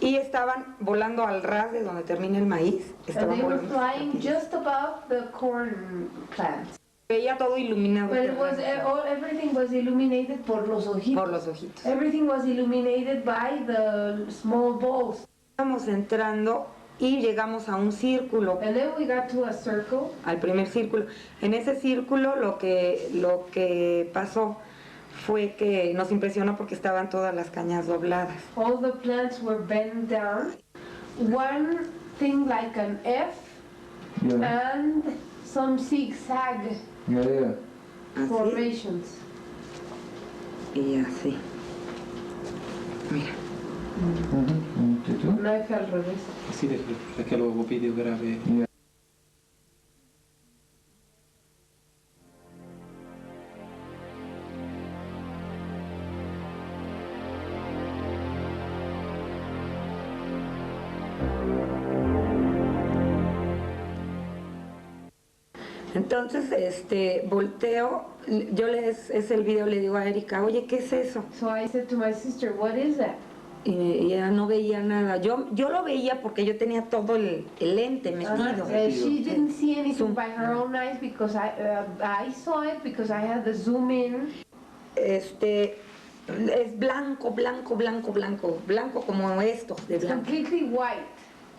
Y estaban volando al ras de donde termina el maíz. And they were flying just above the corn plants. Veía todo iluminado. But it was, everything was illuminated por los ojitos. Por los ojitos. Everything was illuminated by the small balls. Estamos entrando y llegamos a un círculo. And then we got to a circle. Al primer círculo. En ese círculo lo que pasó fue que nos impresionó porque estaban todas las cañas dobladas. All the plants were bent down. One thing like an F and some zigzag formations. Y así. Mira. No es al revés. Sì, perché lo videografé. Entonces, volteo, es el video, le digo a Erika, oye, ¿qué es eso? So I said to my sister, what is that? Y ella no veía nada. Yo lo veía porque yo tenía todo el lente metido. She didn't see anything by her own eyes because I saw it because I had the zoom in. Es blanco, blanco, blanco, blanco, blanco como esto, de blanco. Completely white.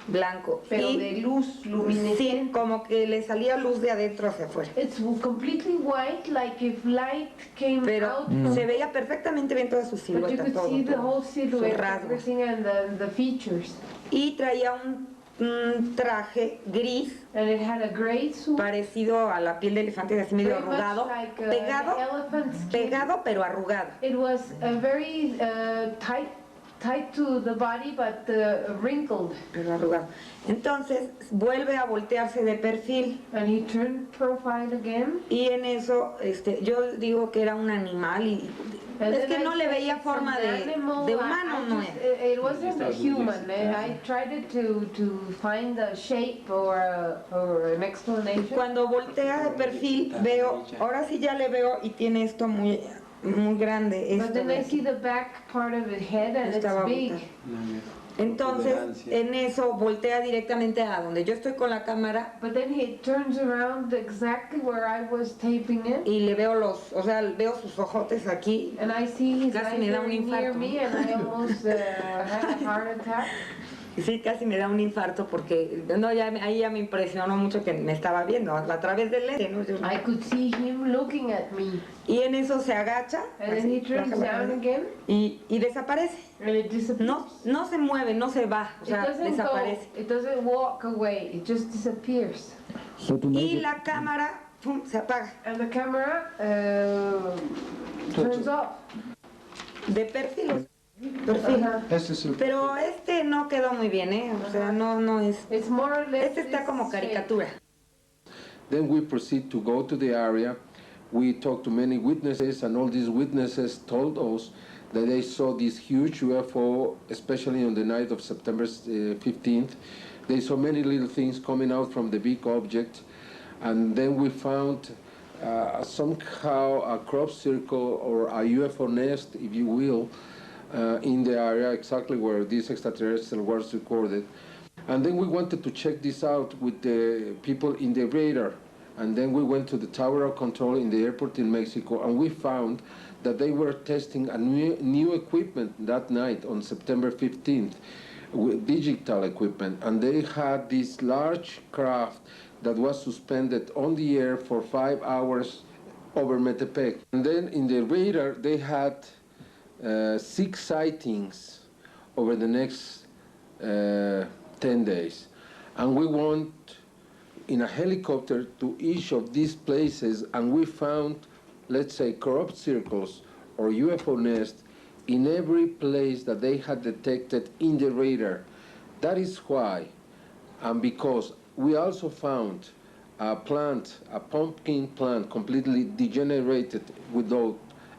blanco. Pero y, de luz luminescente. Sí, como que le salía luz de adentro hacia afuera. It's completely white, like if light came Pero out. se veía perfectamente bien toda su But silueta, you could todo, see the todo, whole sus silhouette, rasgos. everything, and the features. Y traía un traje gris, and it had a gray suit, parecido a la piel de elefante, así medio very much arrugado, like, pegado pero arrugado. It was very tight to the body, but wrinkled. Pero arrugado. Entonces vuelve a voltearse de perfil. And he turned profile again. Y en eso, yo digo que era un animal y es que no le veía forma de humano, no es. It wasn't a human. I tried to find a shape or an explanation. Cuando voltea de perfil veo, ahora sí ya le veo y tiene esto muy grande. But then I see the back part of his head and it's big. Entonces, en eso voltea directamente a donde yo estoy con la cámara. But then he turns around exactly where I was taping it. Y le veo veo sus ojotes aquí. And I see his casi eyes me da un very near infarto. me and I almost had a heart attack. Sí, casi me da un infarto porque ahí ya me impresionó mucho que me estaba viendo a través del lente, ¿no? I could see him looking at me. Y en eso se agacha And then he turns down again. y desaparece. And it disappears. No se mueve, no se va, o sea, desaparece. It doesn't walk away, it just disappears. Y la cámara se apaga. And the camera turns off. De perfil. Pero no quedó muy bien, o sea, no es. Está como caricatura. Then we proceed to go to the area. We talked to many witnesses, and all these witnesses told us that they saw this huge UFO, especially on the night of September 15th. They saw many little things coming out from the big object, and then we found somehow a crop circle or a UFO nest, if you will, in the area exactly where this extraterrestrial was recorded. And then we wanted to check this out with the people in the radar. And then we went to the tower of control in the airport in Mexico, and we found that they were testing a new equipment that night on September 15th, with digital equipment. And they had this large craft that was suspended on the air for 5 hours over Metepec. And then in the radar, they had 6 sightings over the next 10 days. And we went in a helicopter to each of these places, and we found, let's say, crop circles or UFO nests in every place that they had detected in the radar. That is why, and because we also found a plant, a pumpkin plant, completely degenerated without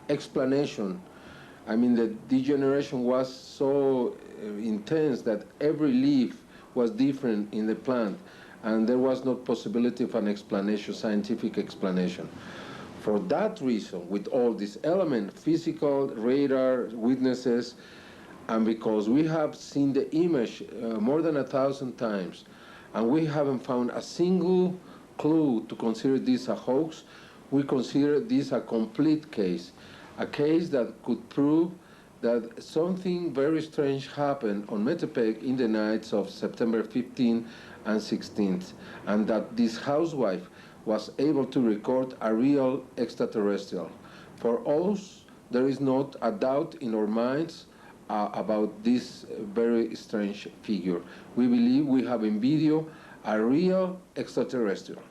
explanation. I mean, the degeneration was so intense that every leaf was different in the plant, and there was no possibility of an explanation, scientific explanation. For that reason, with all these elements, physical, radar, witnesses, and because we have seen the image more than 1,000 times, and we haven't found a single clue to consider this a hoax, we consider this a complete case. A case that could prove that something very strange happened on Metepec in the nights of September 15th and 16th, and that this housewife was able to record a real extraterrestrial. For us, there is not a doubt in our minds about this very strange figure. We believe we have in video a real extraterrestrial.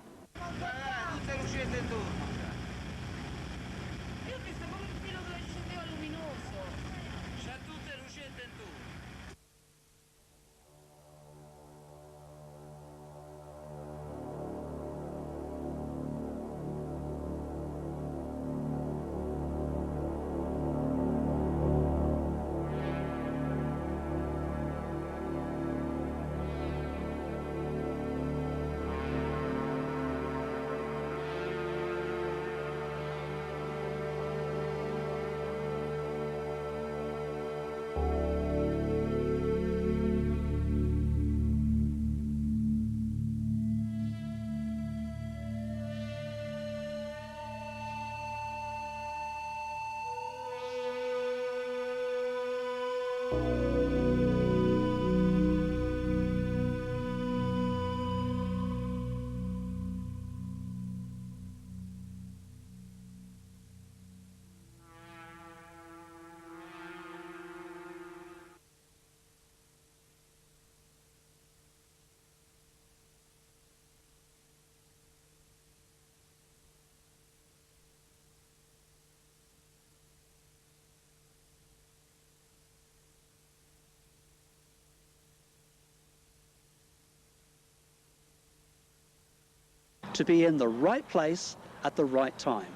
to be in the right place at the right time.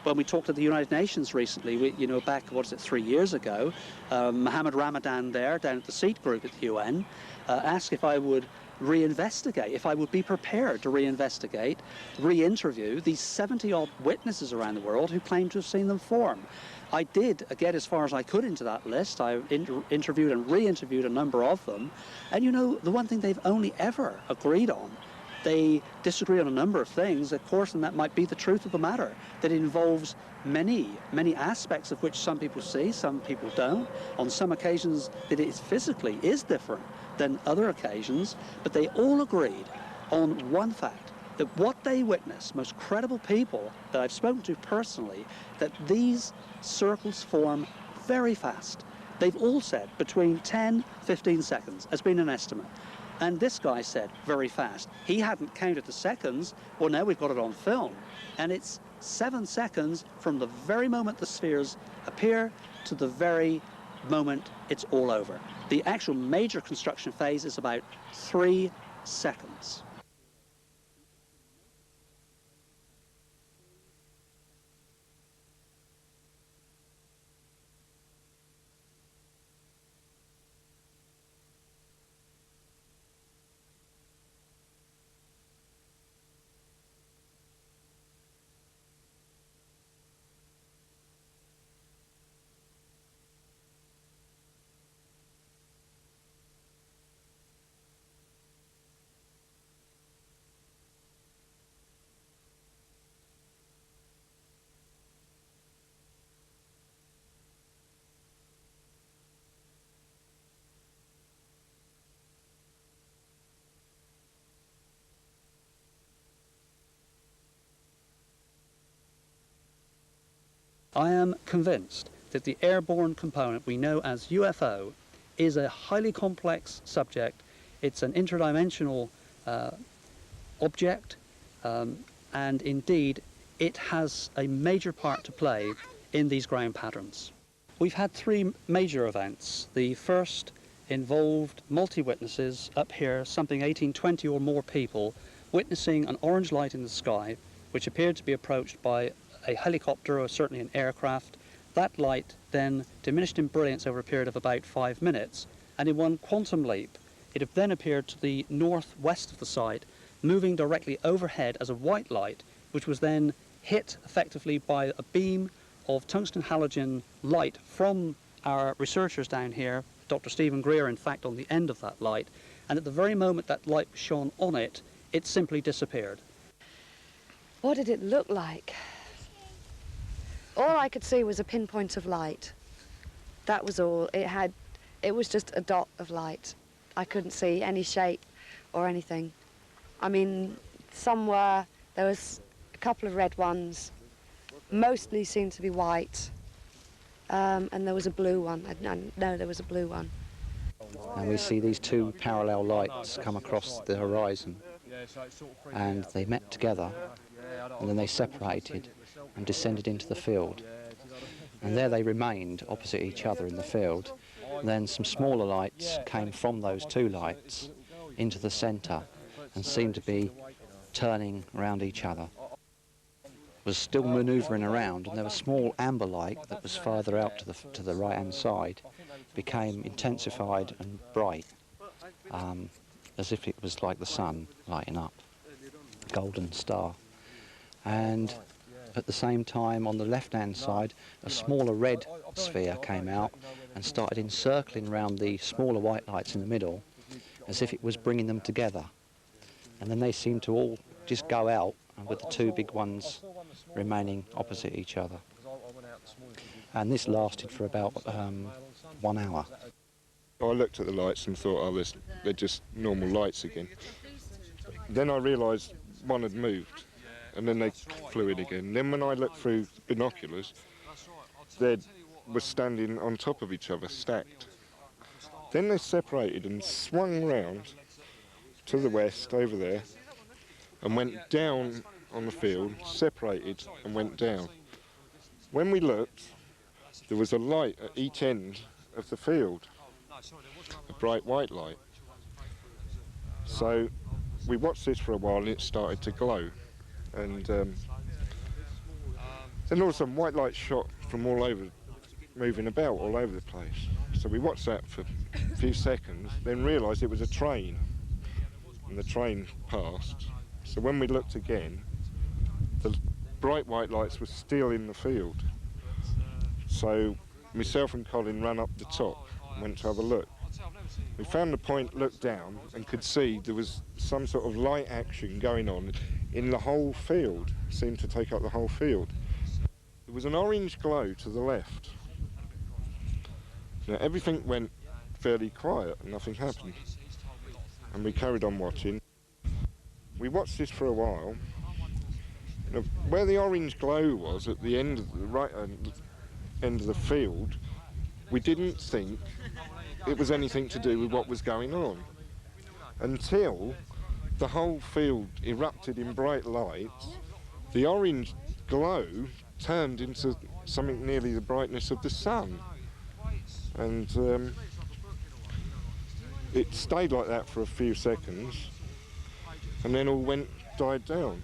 When we talked to the United Nations recently, back, 3 years ago, Mohammed Ramadan there, down at the SEAT group at the UN, asked if I would reinvestigate, if I would be prepared to reinvestigate, re-interview these 70-odd witnesses around the world who claim to have seen them form. I did get as far as I could into that list. I interviewed and re-interviewed a number of them. And the one thing they've only ever agreed on, they disagree on a number of things, of course, and that might be the truth of the matter, that it involves many aspects of which some people see, some people don't. On some occasions that it physically is different than other occasions, but they all agreed on one fact, that what they witnessed, most credible people that I've spoken to personally, that these circles form very fast. They've all said between 10-15 seconds has been an estimate. And this guy said very fast. He hadn't counted the seconds. Well, now we've got it on film. And it's 7 seconds from the very moment the spheres appear to the very moment it's all over. The actual major construction phase is about 3 seconds. I am convinced that the airborne component we know as UFO is a highly complex subject. It's an interdimensional object, and indeed it has a major part to play in these ground patterns. We've had 3 major events. The first involved multi-witnesses up here, something 18-20 or more people, witnessing an orange light in the sky, which appeared to be approached by a helicopter or certainly an aircraft. That light then diminished in brilliance over a period of about 5 minutes, and in one quantum leap it then appeared to the northwest of the site, moving directly overhead as a white light, which was then hit effectively by a beam of tungsten halogen light from our researchers down here, Dr. Stephen Greer in fact on the end of that light, and at the very moment that light shone on it, it simply disappeared. What did it look like? All I could see was a pinpoint of light. That was all. It was just a dot of light. I couldn't see any shape or anything. I mean, there was a couple of red ones, mostly seemed to be white, and there was a blue one. No, there was a blue one. And we see these 2 parallel lights come across the horizon, and they met together, and then they separated and descended into the field. And there they remained opposite each other in the field. And then some smaller lights came from those 2 lights into the centre and seemed to be turning around each other. Was still manoeuvring around, and there was a small amber light that was farther out to the right-hand side, became intensified and bright, as if it was like the sun lighting up, a golden star. And at the same time, on the left-hand side, a smaller red sphere came out and started encircling around the smaller white lights in the middle, as if it was bringing them together. And then they seemed to all just go out, with the 2 big ones remaining opposite each other. And this lasted for about 1 hour. I looked at the lights and thought, oh, they're just normal lights again. Then I realised one had moved, and then they flew in again. Then when I looked through binoculars, they were standing on top of each other, stacked. Then they separated and swung round to the west, over there, and went down on the field, separated and went down. When we looked, there was a light at each end of the field, a bright white light. So we watched this for a while and it started to glow. and then all of a sudden white lights shot from all over, moving about all over the place. So we watched that for a few seconds, then realised it was a train, and the train passed. So when we looked again, the bright white lights were still in the field. So myself and Colin ran up the top and went to have a look. We found the point, looked down, and could see there was some sort of light action going on in the whole field. It seemed to take up the whole field. There was an orange glow to the left. Now everything went fairly quiet, nothing happened. And we carried on watching. We watched this for a while. Now, where the orange glow was at the end of the right end of the field, we didn't think it was anything to do with what was going on until the whole field erupted in bright lights. The orange glow turned into something nearly the brightness of the sun, and it stayed like that for a few seconds and then all died down.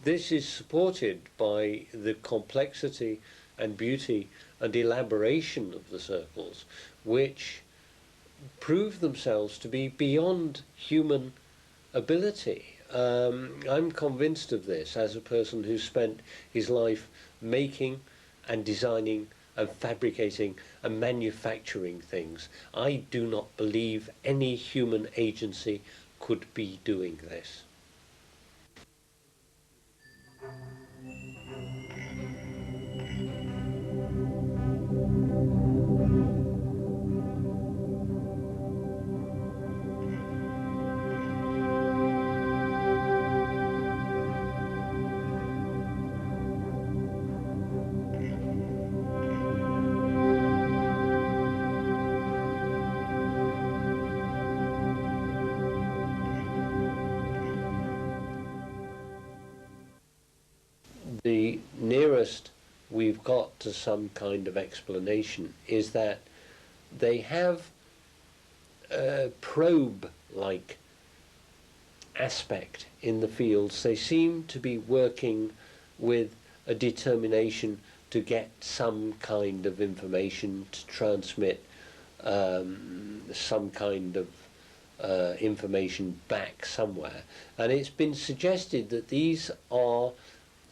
This is supported by the complexity and beauty and elaboration of the circles, which prove themselves to be beyond human ability. I'm convinced of this as a person who spent his life making and designing and fabricating and manufacturing things. I do not believe any human agency could be doing this. The nearest we've got to some kind of explanation is that they have a probe-like aspect in the fields. They seem to be working with a determination to get some kind of information, to transmit some kind of information back somewhere. And it's been suggested that these are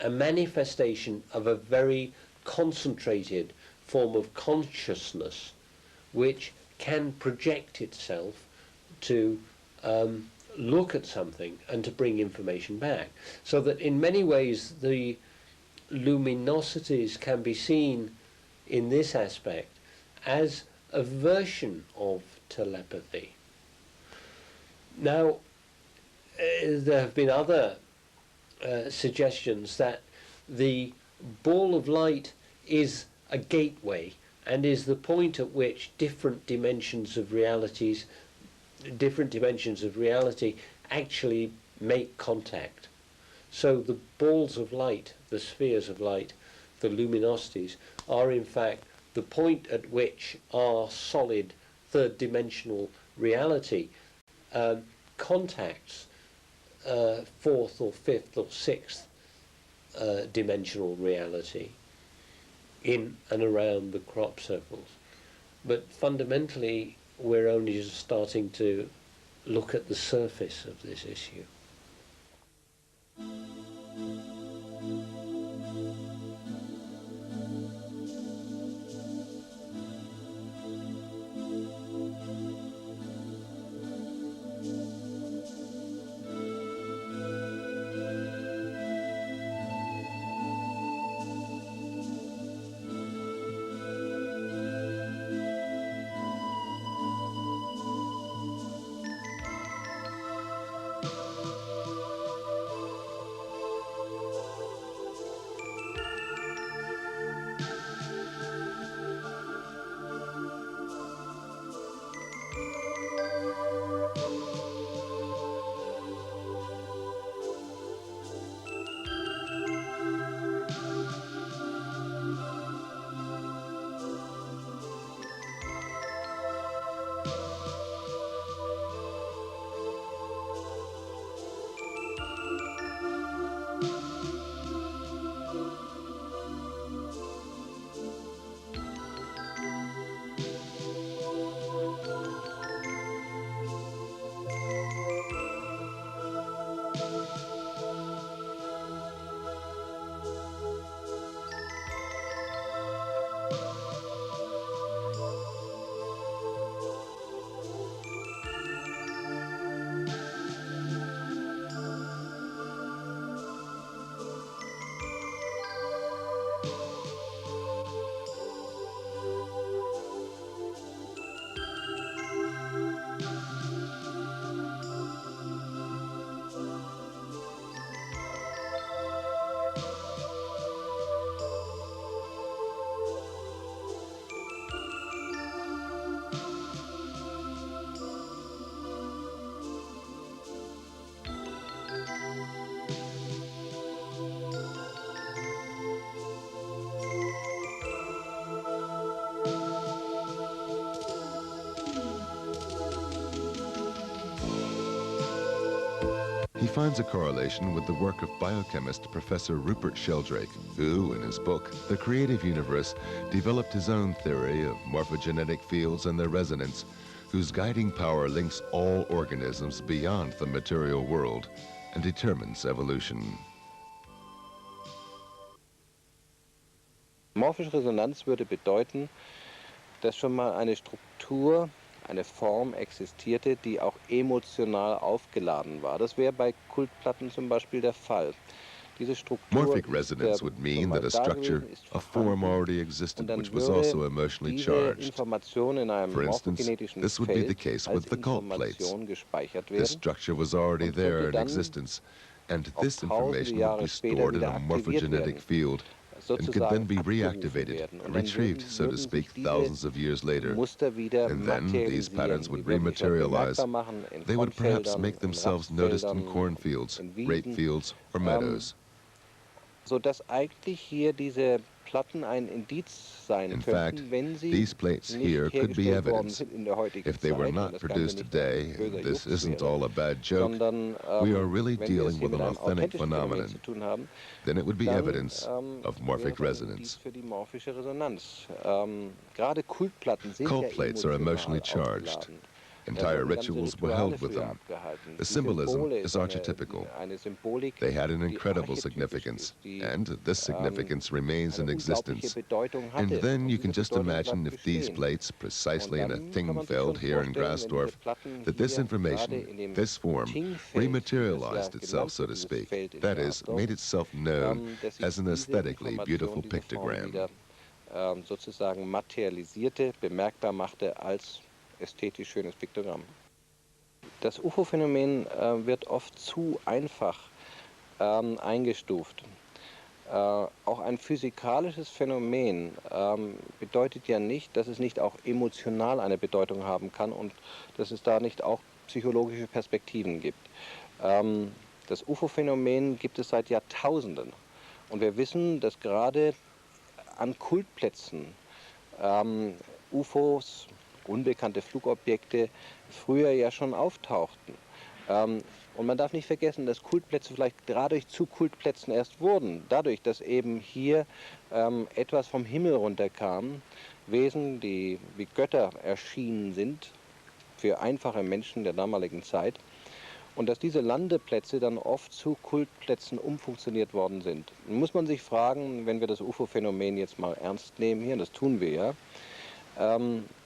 a manifestation of a very concentrated form of consciousness which can project itself to look at something and to bring information back. So that in many ways the luminosities can be seen in this aspect as a version of telepathy. Now, there have been other suggestions that the ball of light is a gateway and is the point at which different dimensions of reality actually make contact. So the balls of light, the spheres of light, the luminosities, are in fact the point at which our solid third-dimensional reality contacts fourth or fifth or sixth dimensional reality in and around the crop circles. But fundamentally, we're only just starting to look at the surface of this issue. He finds a correlation with the work of biochemist Professor Rupert Sheldrake, who, in his book, The Creative Universe, developed his own theory of morphogenetic fields and their resonance, whose guiding power links all organisms beyond the material world and determines evolution. Morphische Resonanz würde bedeuten, dass schon mal eine Struktur, eine Form existierte, die auch emotional aufgeladen war. Das wäre bei Kultplatten zum Beispiel der Fall. Diese Struktur Morphic resonance would mean that a structure, a form already existed which was also emotionally charged. For instance, this would be the case with the cult plates. This structure was already there in existence, and this information would be stored in a morphogenetic field and could then be reactivated, retrieved, so to speak, thousands of years later. And then these patterns would rematerialize. They would perhaps make themselves noticed in cornfields, rape fields, or meadows. Sodass eigentlich hier diese Platten ein Indiz sein könnten, wenn sie these plates here could be evidence. If they were not produced today, this isn't all a bad joke, we are really dealing with an authentic phenomenon, then it would be evidence of morphic resonance. Cult plates are emotionally charged. Entire rituals were held with them. The symbolism is archetypical. They had an incredible significance, and this significance remains in existence. And then you can just imagine if these plates, precisely in a Thingfeld here in Grasdorf, that this information, this form, rematerialized itself, so to speak. That is, made itself known as an aesthetically beautiful pictogram. Sozusagen materialisierte, bemerkbar machte als ästhetisch schönes Piktogramm. Das UFO-Phänomen wird oft zu einfach eingestuft. Auch ein physikalisches Phänomen bedeutet ja nicht, dass es nicht auch emotional eine Bedeutung haben kann und dass es da nicht auch psychologische Perspektiven gibt. Das UFO-Phänomen gibt es seit Jahrtausenden und wir wissen, dass gerade an Kultplätzen UFOs, unbekannte Flugobjekte, früher ja schon auftauchten. Und man darf nicht vergessen, dass Kultplätze vielleicht dadurch zu Kultplätzen erst wurden, dadurch, dass eben hier etwas vom Himmel runterkam, Wesen, die wie Götter erschienen sind, für einfache Menschen der damaligen Zeit, und dass diese Landeplätze dann oft zu Kultplätzen umfunktioniert worden sind. Nun muss man sich fragen, wenn wir das UFO-Phänomen jetzt mal ernst nehmen hier, und das tun wir ja,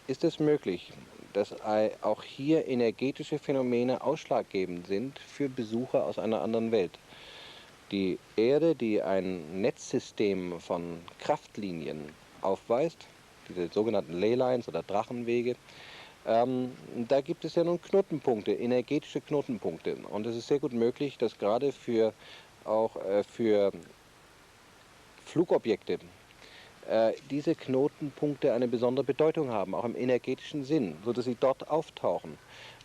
ist es möglich, dass auch hier energetische Phänomene ausschlaggebend sind für Besucher aus einer anderen Welt? Die Erde, die ein Netzsystem von Kraftlinien aufweist, diese sogenannten Leylines oder Drachenwege, da gibt es ja nun Knotenpunkte, energetische Knotenpunkte. Und es ist sehr gut möglich, dass gerade für Flugobjekte diese Knotenpunkte eine besondere Bedeutung haben, auch im energetischen Sinn, sodass sie dort auftauchen.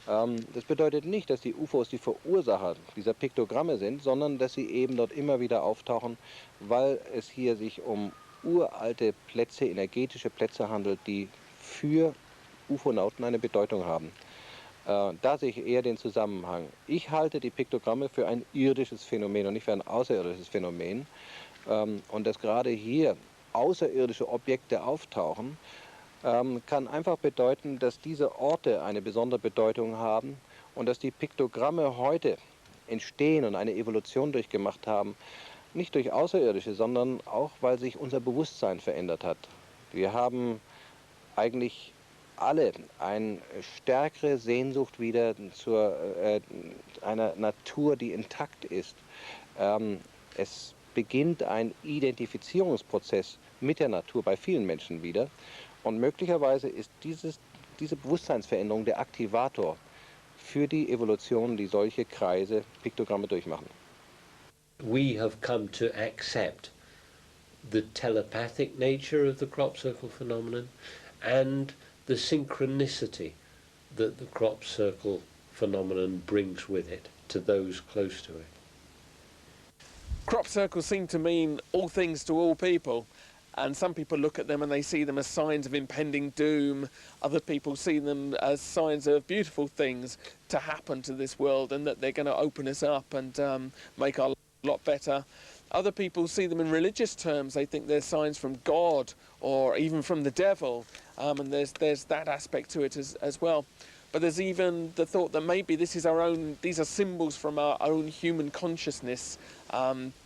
Das bedeutet nicht, dass die UFOs die Verursacher dieser Piktogramme sind, sondern dass sie eben dort immer wieder auftauchen, weil es hier sich um uralte Plätze, energetische Plätze handelt, die für UFOnauten eine Bedeutung haben. Da sehe ich eher den Zusammenhang. Ich halte die Piktogramme für ein irdisches Phänomen und nicht für ein außerirdisches Phänomen. Und dass gerade hier außerirdische Objekte auftauchen, kann einfach bedeuten, dass diese Orte eine besondere Bedeutung haben und dass die Piktogramme heute entstehen und eine Evolution durchgemacht haben, nicht durch Außerirdische, sondern auch, weil sich unser Bewusstsein verändert hat. Wir haben eigentlich alle eine stärkere Sehnsucht wieder zu einer Natur, die intakt ist. Es beginnt ein Identifizierungsprozess mit der Natur bei vielen Menschen wieder. Und möglicherweise ist diese Bewusstseinsveränderung der Aktivator für die Evolution, die solche Kreise, Piktogramme durchmachen. We have come to accept the telepathic nature of the crop circle phenomenon and the synchronicity that the crop circle phenomenon brings with it to those close to it. Crop circles seem to mean all things to all people, And some people look at them and they see them as signs of impending doom. Other people see them as signs of beautiful things to happen to this world, and that they're going to open us up and make our life a lot better. Other people see them in religious terms. They think they're signs from God or even from the devil, and there's that aspect to it as well. But there's even the thought that maybe these are symbols from our own human consciousness,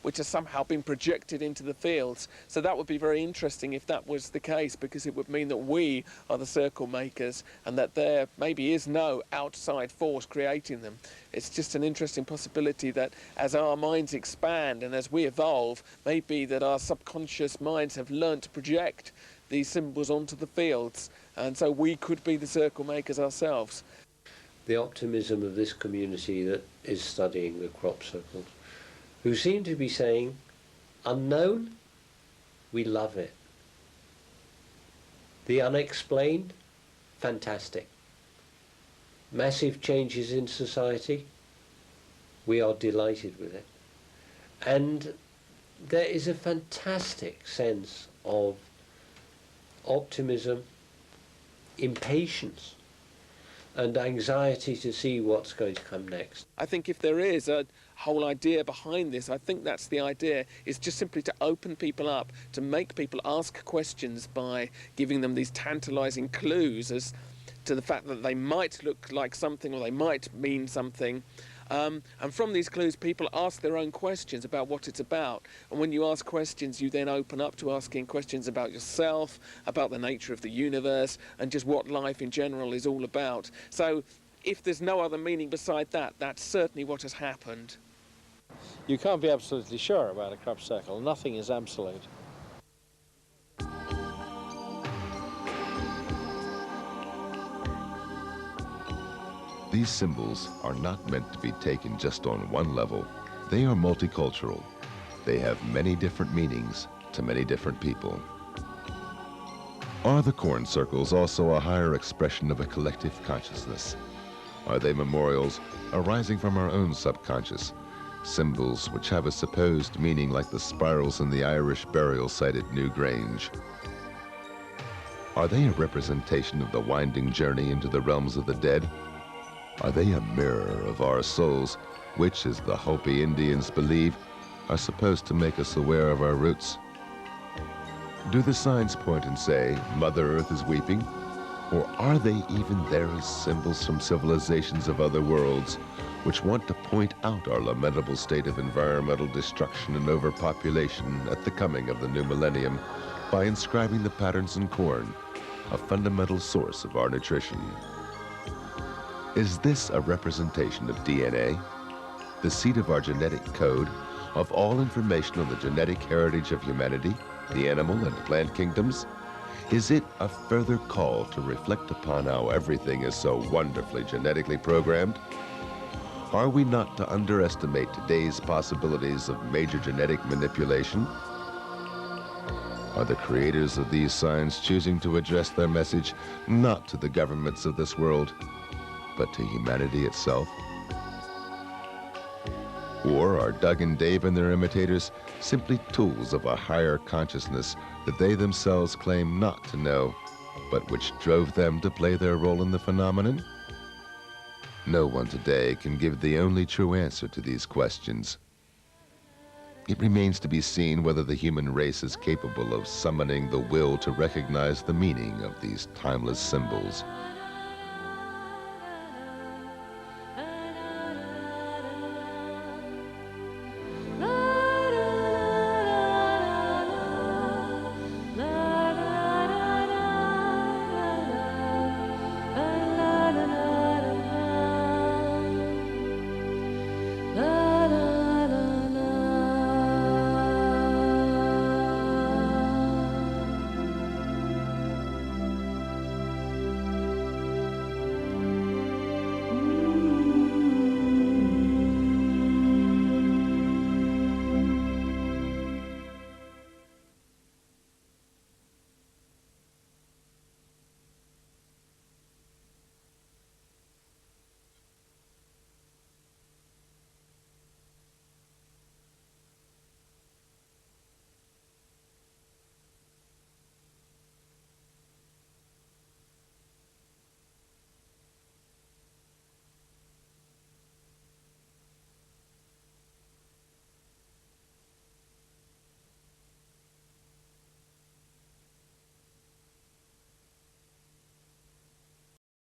which has somehow been projected into the fields. So that would be very interesting if that was the case, because it would mean that we are the circle makers and that there maybe is no outside force creating them. It's just an interesting possibility that as our minds expand and as we evolve, maybe that our subconscious minds have learned to project these symbols onto the fields, and so we could be the circle makers ourselves. The optimism of this community that is studying the crop circles, who seem to be saying, unknown, we love it. The unexplained, fantastic. Massive changes in society, we are delighted with it. And there is a fantastic sense of optimism, impatience, and anxiety to see what's going to come next. I think if there is a whole idea behind this, I think that's the idea, is just simply to open people up, to make people ask questions by giving them these tantalizing clues as to the fact that they might look like something or they might mean something. And from these clues, people ask their own questions about what it's about. And when you ask questions, you then open up to asking questions about yourself, about the nature of the universe, and just what life in general is all about. So if there's no other meaning beside that, that's certainly what has happened. You can't be absolutely sure about a crop circle. Nothing is absolute. These symbols are not meant to be taken just on one level. They are multicultural. They have many different meanings to many different people. Are the corn circles also a higher expression of a collective consciousness? Are they memorials arising from our own subconscious? Symbols which have a supposed meaning like the spirals in the Irish burial site at Newgrange? Are they a representation of the winding journey into the realms of the dead? Are they a mirror of our souls, which, as the Hopi Indians believe, are supposed to make us aware of our roots? Do the signs point and say, Mother Earth is weeping? Or are they even there as symbols from civilizations of other worlds, which want to point out our lamentable state of environmental destruction and overpopulation at the coming of the new millennium by inscribing the patterns in corn, a fundamental source of our nutrition? Is this a representation of DNA, the seat of our genetic code, of all information on the genetic heritage of humanity, the animal and plant kingdoms? Is it a further call to reflect upon how everything is so wonderfully genetically programmed? Are we not to underestimate today's possibilities of major genetic manipulation? Are the creators of these signs choosing to address their message not to the governments of this world, but to humanity itself? Or are Doug and Dave and their imitators simply tools of a higher consciousness that they themselves claim not to know, but which drove them to play their role in the phenomenon? No one today can give the only true answer to these questions. It remains to be seen whether the human race is capable of summoning the will to recognize the meaning of these timeless symbols.